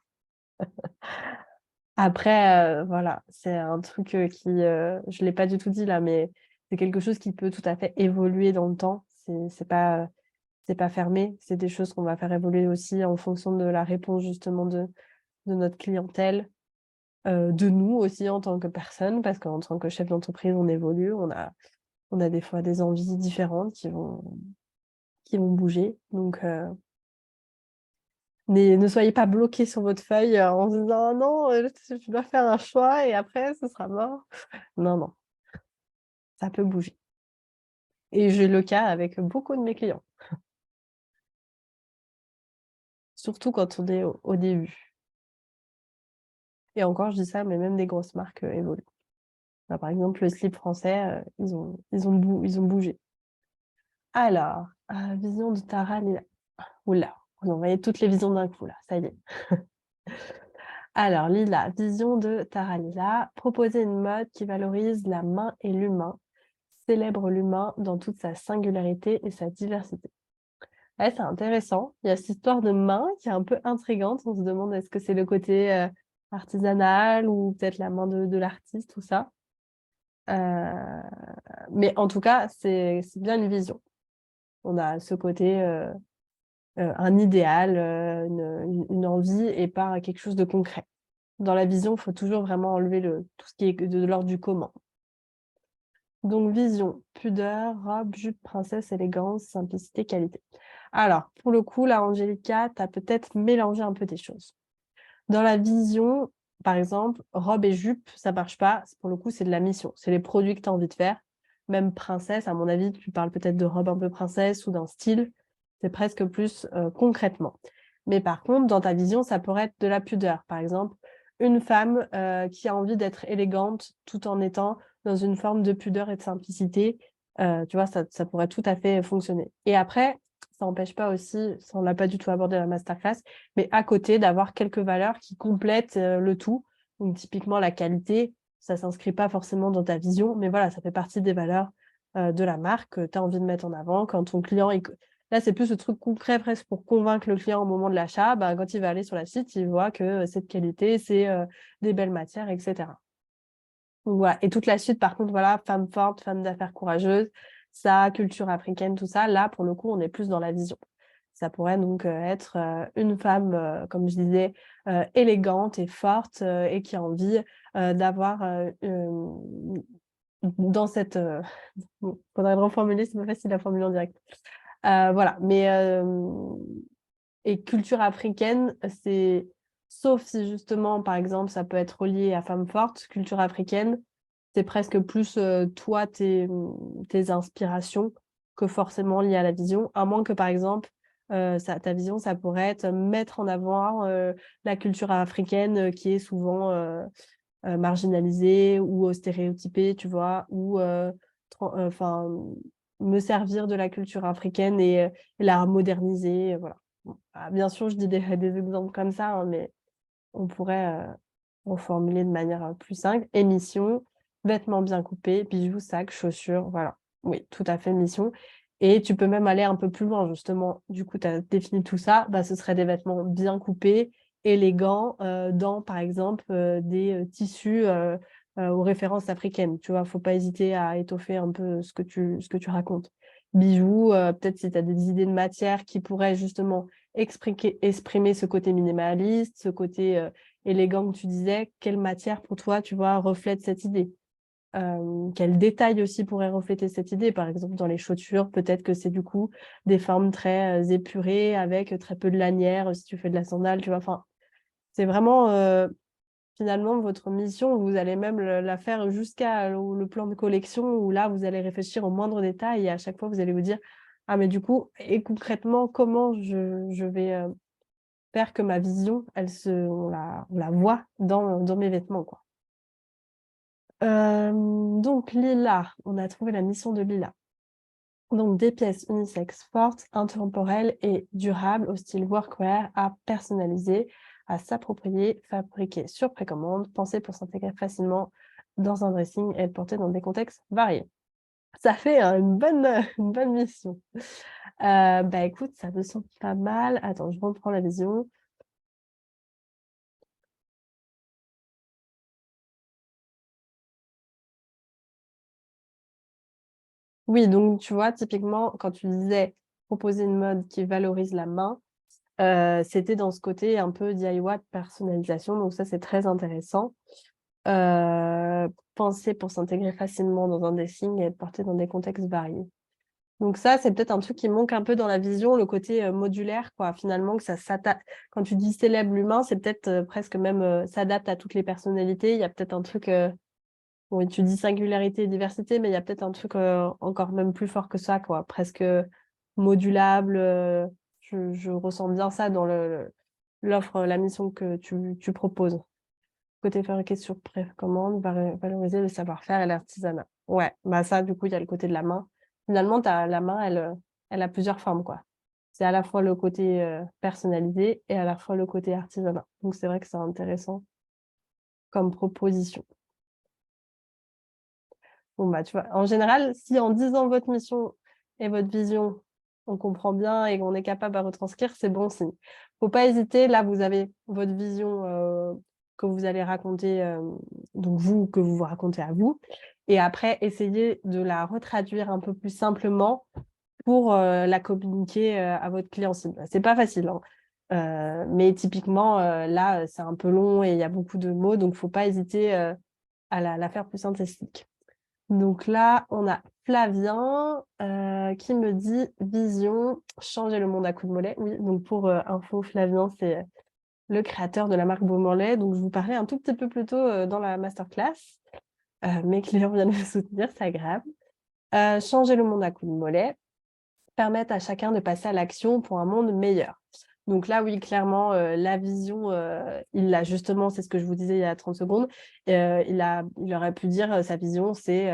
Après, voilà, c'est un truc, je l'ai pas du tout dit là, mais c'est quelque chose qui peut tout à fait évoluer dans le temps. C'est pas fermé, c'est des choses qu'on va faire évoluer aussi en fonction de la réponse justement de notre clientèle, de nous aussi en tant que personne, parce qu'en tant que chef d'entreprise, on évolue, on a des fois des envies différentes qui vont bouger. Donc, ne soyez pas bloqués sur votre feuille, en se disant: «Ah non, je dois faire un choix et après ce sera mort». Non, non, ça peut bouger et j'ai le cas avec beaucoup de mes clients, surtout quand on est au début et encore je dis ça, mais même des grosses marques, évoluent. Bah, par exemple, le slip français, ils ont bougé. Alors, vision de Tara Lila. Ouh là, vous envoyez toutes les visions d'un coup là, ça y est. Alors Lila, vision de Tara Lila, proposer une mode qui valorise la main et l'humain, célèbre l'humain dans toute sa singularité et sa diversité. Ouais, c'est intéressant. Il y a cette histoire de main qui est un peu intrigante. On se demande est-ce que c'est le côté, artisanal ou peut-être la main de l'artiste, tout ça? Mais en tout cas, c'est bien une vision. On a ce côté, un idéal, une envie et pas quelque chose de concret. Dans la vision, il faut toujours vraiment enlever tout ce qui est de l'ordre du comment. Donc, vision, pudeur, robe, jupe, princesse, élégance, simplicité, qualité. Alors, pour le coup, là, Angelica, tu as peut-être mélangé un peu tes choses. Dans la vision, par exemple, robe et jupe, ça marche pas. Pour le coup, c'est de la mission. C'est les produits que tu as envie de faire. Même princesse, à mon avis, tu parles peut-être de robe un peu princesse ou d'un style. C'est presque plus concrètement. Mais par contre, dans ta vision, ça pourrait être de la pudeur. Par exemple, une femme qui a envie d'être élégante tout en étant dans une forme de pudeur et de simplicité. Tu vois, ça pourrait tout à fait fonctionner. Et après, ça n'empêche pas aussi, ça on l'a pas du tout abordé dans la masterclass, mais à côté d'avoir quelques valeurs qui complètent le tout. Donc typiquement la qualité, ça ne s'inscrit pas forcément dans ta vision, mais voilà, ça fait partie des valeurs de la marque que tu as envie de mettre en avant. Quand ton client, là c'est plus le truc concret presque pour convaincre le client au moment de l'achat, bah, quand il va aller sur la site, il voit que c'est de qualité, c'est des belles matières, etc. Donc, voilà. Et toute la suite, par contre, voilà, femme forte, femme d'affaires courageuse, ça, culture africaine, tout ça, là, pour le coup, on est plus dans la vision. Ça pourrait donc être une femme, comme je disais, élégante et forte et qui a envie d'avoir dans cette... faudrait le reformuler, c'est pas facile à formuler en direct. Voilà, mais... et culture africaine, c'est... Sauf si justement, par exemple, ça peut être relié à femme forte, culture africaine, c'est presque plus toi, tes inspirations que forcément liées à la vision, à moins que, par exemple, ta vision, ça pourrait être mettre en avant la culture africaine qui est souvent marginalisée ou stéréotypée, tu vois, ou enfin me servir de la culture africaine et la moderniser, voilà. Bon, bien sûr, je dis des exemples comme ça, hein, mais on pourrait reformuler de manière plus simple. Émission, vêtements bien coupés, bijoux, sacs, chaussures, voilà. Oui, tout à fait, mission. Et tu peux même aller un peu plus loin, justement. Du coup, tu as défini tout ça. Bah, ce serait des vêtements bien coupés, élégants, dans, par exemple, des tissus aux références africaines. Tu vois, faut pas hésiter à étoffer un peu ce que tu racontes. Bijoux, peut-être si tu as des idées de matière qui pourraient justement exprimer ce côté minimaliste, ce côté élégant que tu disais, quelle matière pour toi, tu vois, reflète cette idée? Quel détail aussi pourrait refléter cette idée? Par exemple, dans les chaussures, peut-être que c'est du coup des formes très épurées avec très peu de lanières, si tu fais de la sandale, tu vois. Enfin, c'est vraiment finalement votre mission, vous allez même la faire jusqu'à le plan de collection où là, vous allez réfléchir au moindre détail et à chaque fois, vous allez vous dire, ah, mais du coup, et concrètement, comment je vais faire que ma vision, on la voit dans mes vêtements, quoi. Donc, Lila, on a trouvé la mission de Lila. Donc, des pièces unisexes fortes, intemporelles et durables au style workwear à personnaliser, à s'approprier, fabriquer sur précommande, pensées pour s'intégrer facilement dans un dressing et être portées dans des contextes variés. Ça fait une bonne mission. Bah écoute, ça me semble pas mal. Attends, je reprends la vision. Oui, donc tu vois, typiquement, quand tu disais proposer une mode qui valorise la main, c'était dans ce côté un peu DIY de personnalisation, donc ça, c'est très intéressant. Penser pour s'intégrer facilement dans un dressing et être porté dans des contextes variés. Donc ça, c'est peut-être un truc qui manque un peu dans la vision, le côté modulaire, quoi. Finalement, que ça s'adapte. Quand tu dis célèbre l'humain, c'est peut-être presque même s'adapte à toutes les personnalités. Il y a peut-être un truc, bon, tu dis singularité et diversité, mais il y a peut-être un truc encore même plus fort que ça, quoi. Presque modulable. Je ressens bien ça dans l'offre, la mission que tu proposes. Côté fabriqué sur précommande, valoriser le savoir-faire et l'artisanat. Ouais, bah ça, du coup, il y a le côté de la main. Finalement, la main, elle a plusieurs formes, quoi. C'est à la fois le côté personnalisé et à la fois le côté artisanat. Donc, c'est vrai que c'est intéressant comme proposition. Bon, bah, tu vois, en général, si en disant votre mission et votre vision, on comprend bien et qu'on est capable à retranscrire, c'est bon signe. Faut pas hésiter. Là, vous avez votre vision que vous allez raconter, donc vous, que vous vous racontez à vous. et après essayer de la retraduire un peu plus simplement pour la communiquer à votre client cible. C'est pas facile, hein. Mais typiquement, là, c'est un peu long et il y a beaucoup de mots, donc il ne faut pas hésiter à la faire plus synthétique. Donc là, on a Flavien qui me dit vision, changer le monde à coups de mollet. Oui, donc pour info, Flavien, c'est le créateur de la marque Beaumolet. Donc je vous parlais un tout petit peu plus tôt dans la masterclass. Mes clients viennent me soutenir, c'est agréable. Changer le monde à coups de mollet, permettre à chacun de passer à l'action pour un monde meilleur. Donc là, oui, clairement, la vision, il l'a justement, c'est ce que je vous disais il y a 30 secondes, il aurait pu dire sa vision, c'est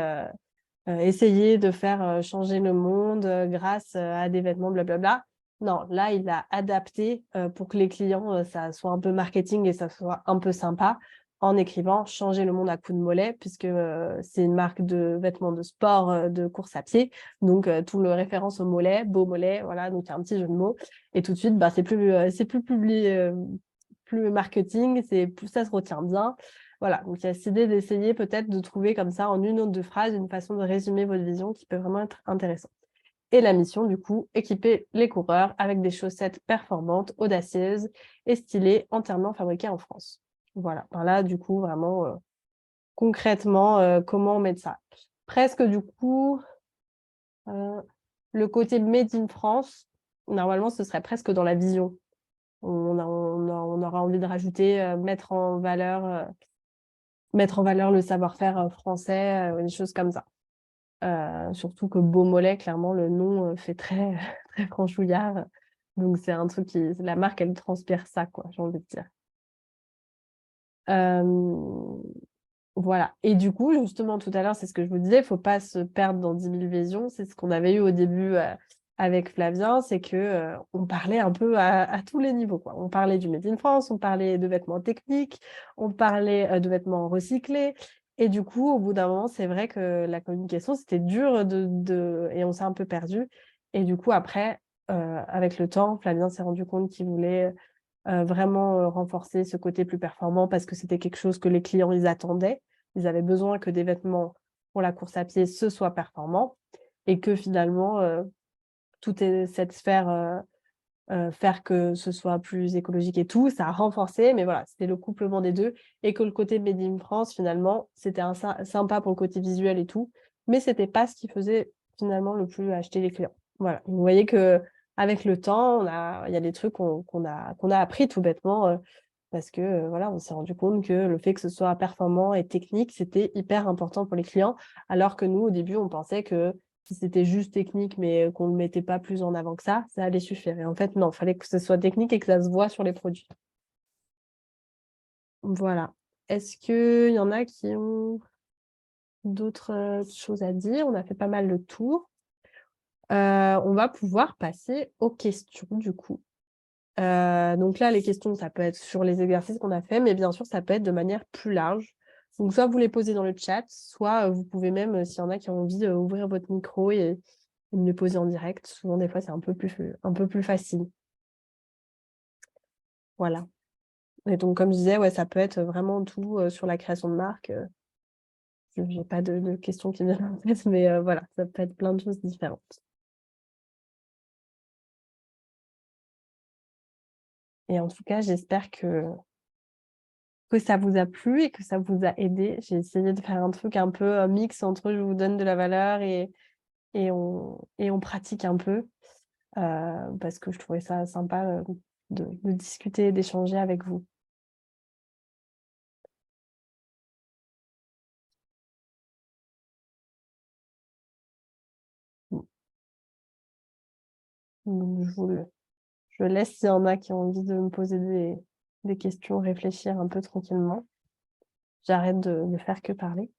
essayer de faire changer le monde grâce à des vêtements, blablabla. Non, là, il a adapté pour que les clients, ça soit un peu marketing et ça soit un peu sympa en écrivant changer le monde à coups de mollet, puisque c'est une marque de vêtements de sport, de course à pied. Donc, tout le référence au mollet, beau mollet, voilà, donc il y a un petit jeu de mots. Et tout de suite, bah, c'est plus publié, plus marketing, ça se retient bien. Voilà, donc il y a cette idée d'essayer peut-être de trouver comme ça en une ou deux phrases une façon de résumer votre vision qui peut vraiment être intéressante. Et la mission, du coup, équiper les coureurs avec des chaussettes performantes, audacieuses et stylées, entièrement fabriquées en France. Voilà, ben là, du coup, vraiment, concrètement, comment on met ça? Presque, du coup, le côté Made in France, normalement, ce serait presque dans la vision. On aura envie de rajouter, mettre en valeur le savoir-faire français, des choses comme ça. Surtout que Beaumolet, clairement, le nom fait très, très franchouillard. Donc, c'est un truc la marque, elle transpire ça, quoi, j'ai envie de dire. Voilà. Et du coup, justement, tout à l'heure, c'est ce que je vous disais, il ne faut pas se perdre dans 10 000 visions. C'est ce qu'on avait eu au début avec Flavien, c'est que on parlait un peu à tous les niveaux, quoi. On parlait du Made in France, on parlait de vêtements techniques, on parlait de vêtements recyclés. Et du coup, au bout d'un moment, c'est vrai que la communication, c'était dur et on s'est un peu perdu. Et du coup, après, avec le temps, Flavien s'est rendu compte qu'il voulait vraiment renforcer ce côté plus performant parce que c'était quelque chose que les clients, ils attendaient. Ils avaient besoin que des vêtements pour la course à pied, ce soit performant et que finalement, toute cette sphère, faire que ce soit plus écologique et tout, ça a renforcé, mais voilà, c'était le couplement des deux et que le côté Made in France, finalement, c'était sympa pour le côté visuel et tout, mais c'était pas ce qui faisait finalement le plus acheter les clients. Voilà, vous voyez que avec le temps, il y a des trucs qu'on a appris tout bêtement parce que voilà, on s'est rendu compte que le fait que ce soit performant et technique, c'était hyper important pour les clients, alors que nous, au début, on pensait que si c'était juste technique, mais qu'on ne le mettait pas plus en avant que ça allait suffire. Et en fait, non, il fallait que ce soit technique et que ça se voit sur les produits. Voilà. Est-ce qu'il y en a qui ont d'autres choses à dire? On a fait pas mal le tour. On va pouvoir passer aux questions, du coup. Donc là, les questions, ça peut être sur les exercices qu'on a fait, mais bien sûr, ça peut être de manière plus large. Donc, soit vous les posez dans le chat, soit vous pouvez même, s'il y en a qui ont envie, ouvrir votre micro et me les poser en direct. Souvent, des fois, c'est un peu plus facile. Voilà. Et donc, comme je disais, ouais, ça peut être vraiment tout sur la création de marque. Je n'ai pas de questions qui me viennent en tête, mais voilà, ça peut être plein de choses différentes. Et en tout cas, j'espère que ça vous a plu et que ça vous a aidé. J'ai essayé de faire un truc un peu mix entre je vous donne de la valeur et on pratique un peu parce que je trouvais ça sympa de discuter, d'échanger avec vous. Donc, je laisse s'il y en a qui ont envie de me poser des questions, réfléchir un peu tranquillement. J'arrête de ne faire que parler.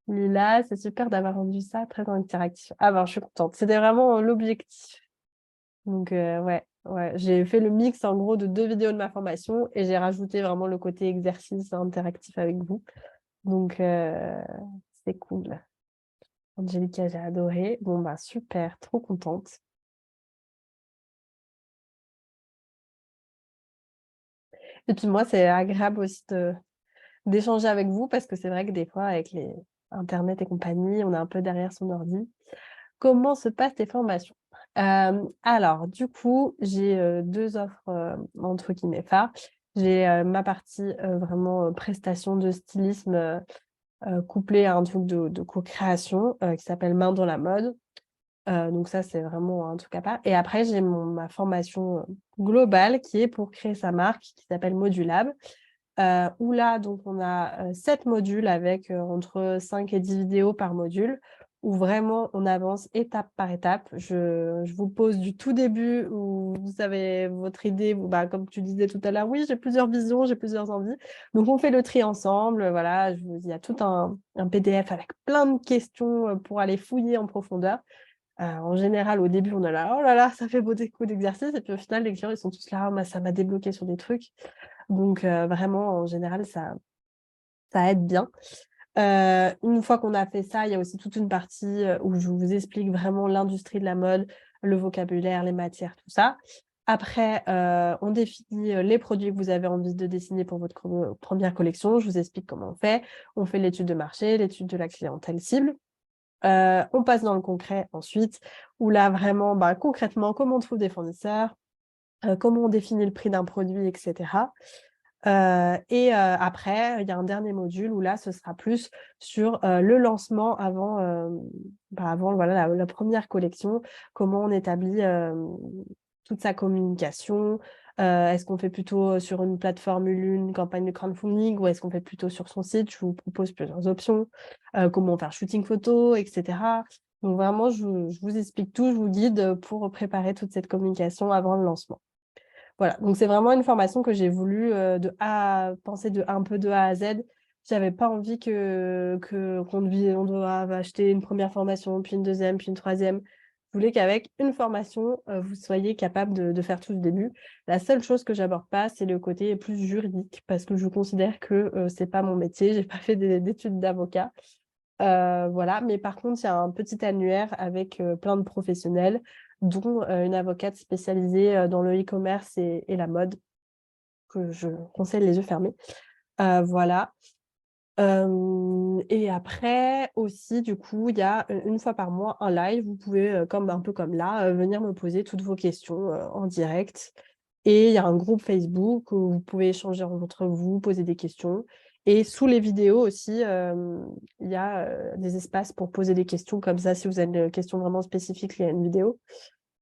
Lila, c'est super d'avoir rendu ça très interactif. Ah ben, je suis contente. C'était vraiment l'objectif. Donc, ouais, j'ai fait le mix en gros de 2 vidéos de ma formation et j'ai rajouté vraiment le côté exercice interactif avec vous. Donc, c'est cool. Angelica, j'ai adoré. Bon, bah super, trop contente. Et puis moi, c'est agréable aussi d'échanger avec vous parce que c'est vrai que des fois avec les internet et compagnie, on est un peu derrière son ordi. Comment se passent tes formations? Alors du coup, j'ai, 2 offres, entre guillemets «phares». J'ai, ma partie, vraiment, prestation de stylisme, couplée à un truc de co-création, qui s'appelle Main dans la mode. Donc ça, c'est vraiment un truc à part et après j'ai ma formation, globale qui est pour créer sa marque, qui s'appelle Modulab, où là, donc on a, 7 modules avec, entre 5 et 10 vidéos par module, où vraiment on avance étape par étape. Je vous pose du tout début où vous avez votre idée, vous bah, comme tu disais tout à l'heure: «Oui, j'ai plusieurs visions, j'ai plusieurs envies». Donc on fait le tri ensemble, voilà, il y a tout un PDF avec plein de questions, pour aller fouiller en profondeur. En général, au début, on est là: «Oh là là, ça fait beaucoup d'exercices» et puis au final, les clients, ils sont tous là: «Ah bah, ça m'a débloqué sur des trucs». Donc vraiment, en général, ça aide bien. Une fois qu'on a fait ça, il y a aussi toute une partie, où je vous explique vraiment l'industrie de la mode, le vocabulaire, les matières, tout ça. Après, on définit, les produits que vous avez envie de dessiner pour votre 1re collection. Je vous explique comment on fait. On fait l'étude de marché, l'étude de la clientèle cible. On passe dans le concret ensuite, où là vraiment, bah, concrètement, comment on trouve des fournisseurs, comment on définit le prix d'un produit et cetera. Après, il y a un dernier module où là, ce sera plus sur, le lancement avant, avant voilà la 1re collection. Comment on établit, toute sa communication, est-ce qu'on fait plutôt, sur une plateforme une campagne de crowdfunding ou est-ce qu'on fait plutôt sur son site? Je vous propose plusieurs options. Comment faire shooting photo et cetera. Donc vraiment, je vous explique tout, je vous guide, pour préparer toute cette communication avant le lancement. Voilà, donc c'est vraiment une formation que j'ai voulu, penser de un peu de A à Z. J'avais pas envie on doive acheter une 1re formation, puis une deuxième, puis une troisième. Je voulais qu'avec une formation, vous soyez capable de faire tout le début. La seule chose que j'aborde pas, c'est le côté plus juridique parce que je considère que, c'est pas mon métier. J'ai pas fait d'études d'avocat. Voilà, mais par contre, il y a un petit annuaire avec, plein de professionnels, dont, une avocate spécialisée, dans le e-commerce et la mode, que je conseille les yeux fermés. Voilà. Et après aussi, du coup, il y a, une fois par mois, un live. Vous pouvez, comme un peu comme là, venir me poser toutes vos questions, en direct et il y a un groupe Facebook où vous pouvez échanger entre vous, poser des questions et sous les vidéos aussi, il y a, des espaces pour poser des questions comme ça. Si vous avez une question vraiment spécifique, il y a une vidéo.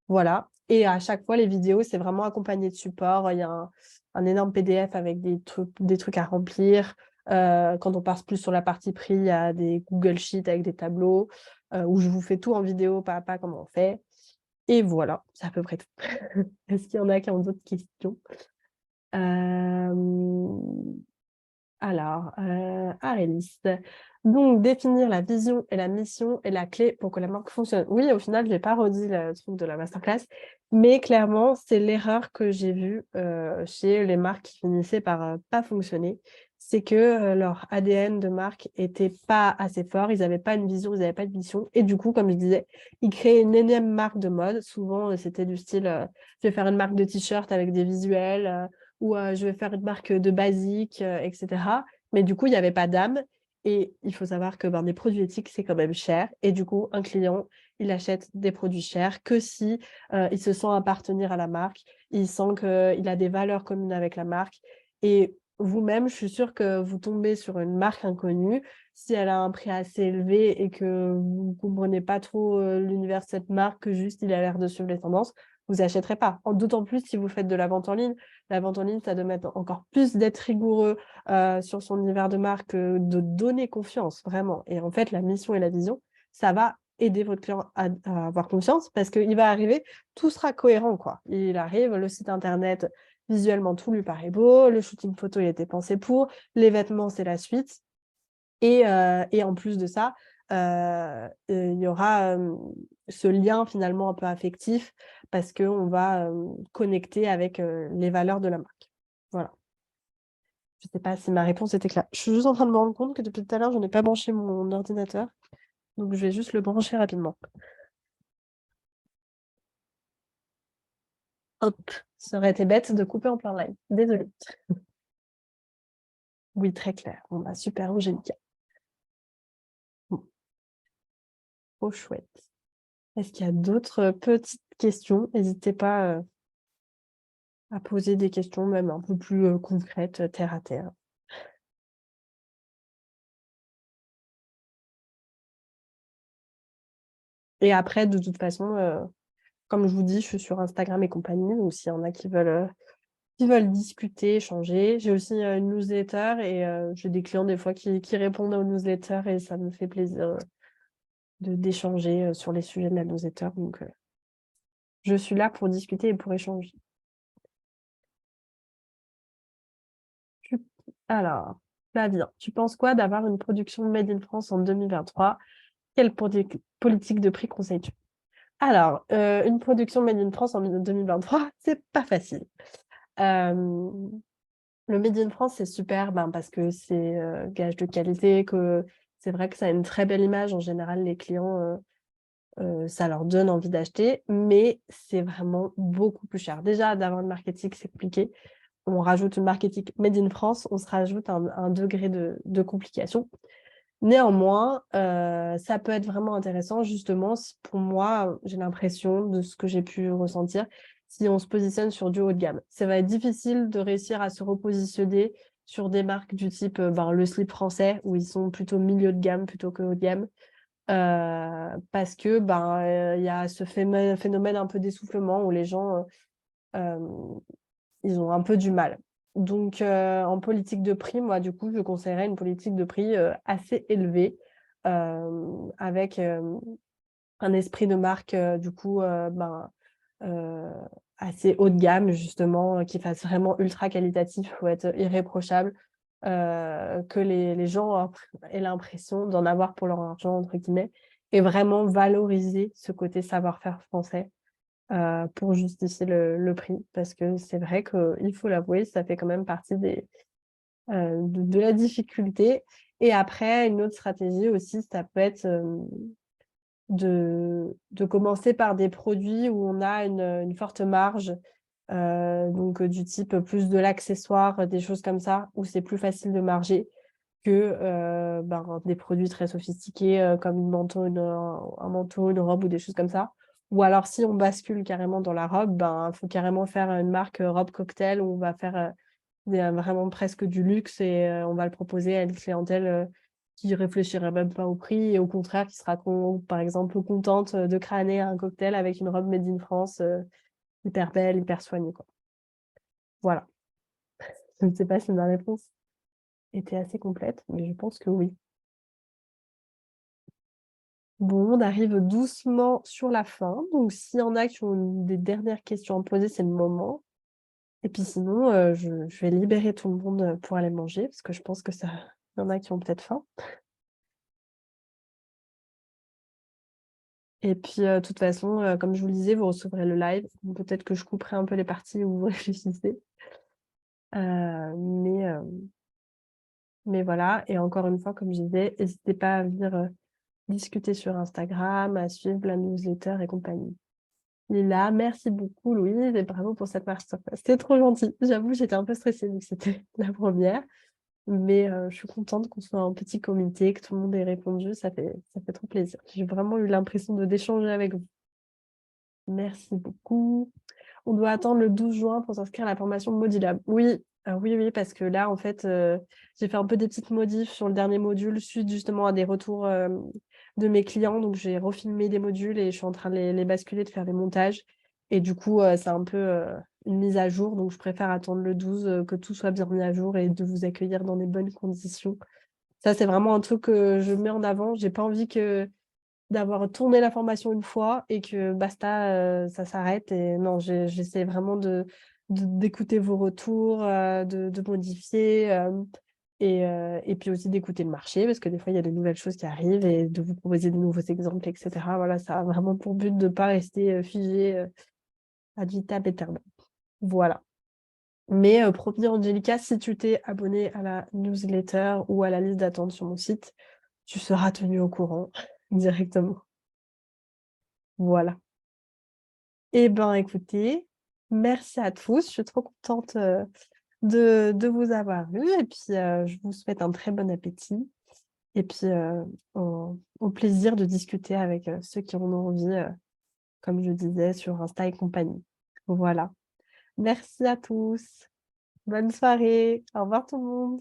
Voilà et à chaque fois, les vidéos, c'est vraiment accompagné de supports. Il y a un énorme PDF avec des trucs à remplir. Quand on passe plus sur la partie prix, il y a des Google Sheets avec des tableaux, où je vous fais tout en vidéo, pas à pas, comment on fait et voilà, c'est à peu près tout. Est-ce qu'il y en a qui ont d'autres questions? Hem alors, Arélis. Donc définir la vision et la mission est la clé pour que la marque fonctionne. Oui, au final, j'ai pas redit le truc de la masterclass, mais clairement, c'est l'erreur que j'ai vue, chez les marques qui finissaient par, pas fonctionner. C'est que, leur ADN de marque était pas assez fort, ils avaient pas une vision, ils avaient pas de mission et du coup, comme je disais, ils créaient une énième marque de mode. Souvent, c'était du style, «Je vais faire une marque de t-shirt avec des visuels», ou je vais faire une marque, de basique, et cetera. Mais du coup, il y avait pas d'âme et il faut savoir que, ben, des produits éthiques, c'est quand même cher et du coup, un client, il achète des produits chers que si, il se sent appartenir à la marque, il sent qu'il a des valeurs communes avec la marque et vous-même, je suis sûre que vous tombez sur une marque inconnue, si elle a un prix assez élevé et que vous ne comprenez pas trop, l'univers de cette marque, que juste il a l'air de suivre les tendances, vous achèterez pas. D'autant plus si vous faites de la vente en ligne. La vente en ligne, ça demande encore plus d'être rigoureux, sur son univers de marque, de donner confiance, vraiment et en fait, la mission et la vision, ça va aider votre client à avoir confiance parce qu'il va arriver, tout sera cohérent, quoi. Il arrive, le site internet, visuellement, tout lui paraît beau, le shooting photo, il a été pensé pour, les vêtements, c'est la suite et en plus de ça, il y aura, ce lien finalement un peu affectif parce qu'on va, connecter avec, les valeurs de la marque. Voilà. Je sais pas si ma réponse était claire. Je suis juste en train de me rendre compte que depuis tout à l'heure, je n'ai pas branché mon ordinateur, donc je vais juste le brancher rapidement. Hop, ça aurait été bête de couper en plein live. Désolée. Oui, très clair. Bon, bah, super, Angélica. Bon, trop chouette. Est-ce qu'il y a d'autres petites questions? N'hésitez pas à poser des questions même un peu plus concrètes, terre à terre. Et après, de toute façon, comme je vous dis, je suis sur Instagram et compagnie. Donc, s'il y en a qui veulent discuter, échanger. J'ai aussi une newsletter et j'ai des clients des fois qui répondent aux newsletters et ça me fait plaisir d'échanger sur les sujets de la newsletter. Donc, je suis là pour discuter et pour échanger. Alors, Flavien, tu penses quoi d'avoir une production Made in France en 2023? Quelle politique de prix conseilles-tu? Alors, une production Made in France en 2023, c'est pas facile. Le Made in France, c'est super parce que c'est gage de qualité, que c'est vrai que ça a une très belle image. En général, les clients, ça leur donne envie d'acheter, mais c'est vraiment beaucoup plus cher. Déjà, d'avoir le marketing, c'est compliqué. On rajoute le marketing Made in France, on se rajoute un degré de complication. Néanmoins, ça peut être vraiment intéressant, justement, pour moi, j'ai l'impression de ce que j'ai pu ressentir, si on se positionne sur du haut de gamme. Ça va être difficile de réussir à se repositionner sur des marques du type le slip français, où ils sont plutôt milieu de gamme plutôt que haut de gamme, parce que y a ce phénomène un peu d'essoufflement où les gens ils ont un peu du mal. Donc, en politique de prix, moi, du coup, je conseillerais une politique de prix assez élevée, avec un esprit de marque, du coup, euh, assez haut de gamme, justement, qui fasse vraiment ultra qualitatif, il faut être irréprochable, que les gens aient l'impression d'en avoir pour leur argent, entre guillemets, et vraiment valoriser ce côté savoir-faire français pour justifier le prix. Parce que c'est vrai qu'il faut l'avouer, ça fait quand même partie de la difficulté. Et après, une autre stratégie aussi, ça peut être de commencer par des produits où on a une forte marge, donc du type plus de l'accessoire, des choses comme ça, où c'est plus facile de marger que des produits très sophistiqués comme un manteau, une robe ou des choses comme ça. Ou alors, si on bascule carrément dans la robe, il faut carrément faire une marque robe cocktail où on va faire vraiment presque du luxe et on va le proposer à une clientèle qui réfléchirait même pas au prix et au contraire qui sera, par exemple, contente de crâner un cocktail avec une robe made in France hyper belle, hyper soignée, quoi. Voilà. Je ne sais pas si ma réponse était assez complète, mais je pense que oui. Bon, on arrive doucement sur la fin. Donc, s'il y en a qui ont des dernières questions à poser, c'est le moment. Et puis sinon, je vais libérer tout le monde pour aller manger, parce que je pense que ça, il y en a qui ont peut-être faim. Et puis, de toute façon, comme je vous le disais, vous recevrez le live. Donc, peut-être que je couperai un peu les parties où vous réfléchissez. Euh, mais, euh, mais voilà. Et encore une fois, comme je disais, n'hésitez pas à venir discuter sur Instagram, à suivre la newsletter et compagnie. Lila, merci beaucoup Louise et bravo pour cette masterclass. C'était trop gentil. J'avoue, j'étais un peu stressée vu que c'était la première, mais je suis contente qu'on soit en petit comité, que tout le monde ait répondu. Ça fait trop plaisir. J'ai vraiment eu l'impression d'échanger avec vous. Merci beaucoup. On doit attendre le 12 juin pour s'inscrire à la formation Modilab. Oui, oui, parce que là, en fait, j'ai fait un peu des petites modifs sur le dernier module, suite justement à des retours de mes clients. Donc, j'ai refilmé des modules et je suis en train de les basculer, de faire des montages. Et du coup, c'est un peu une mise à jour. Donc, je préfère attendre le 12, que tout soit bien mis à jour et de vous accueillir dans des bonnes conditions. Ça, c'est vraiment un truc que je mets en avant. J'ai pas envie d'avoir tourné la formation une fois et que basta, ça s'arrête. Et non, j'essaie vraiment d'écouter vos retours, de modifier et puis aussi d'écouter le marché parce que des fois, il y a de nouvelles choses qui arrivent et de vous proposer de nouveaux exemples, etc. Voilà, ça a vraiment pour but de ne pas rester figé ad vitam aeternam. Voilà. Mais promis, Angelica, si tu t'es abonné à la newsletter ou à la liste d'attente sur mon site, tu seras tenu au courant directement. Voilà. Eh bien, écoutez, merci à tous. Je suis trop contente de vous avoir eu et puis, je vous souhaite un très bon appétit et puis, au plaisir de discuter avec, ceux qui en ont envie, comme je disais sur Insta et compagnie. Voilà. Merci à tous. Bonne soirée. Au revoir tout le monde.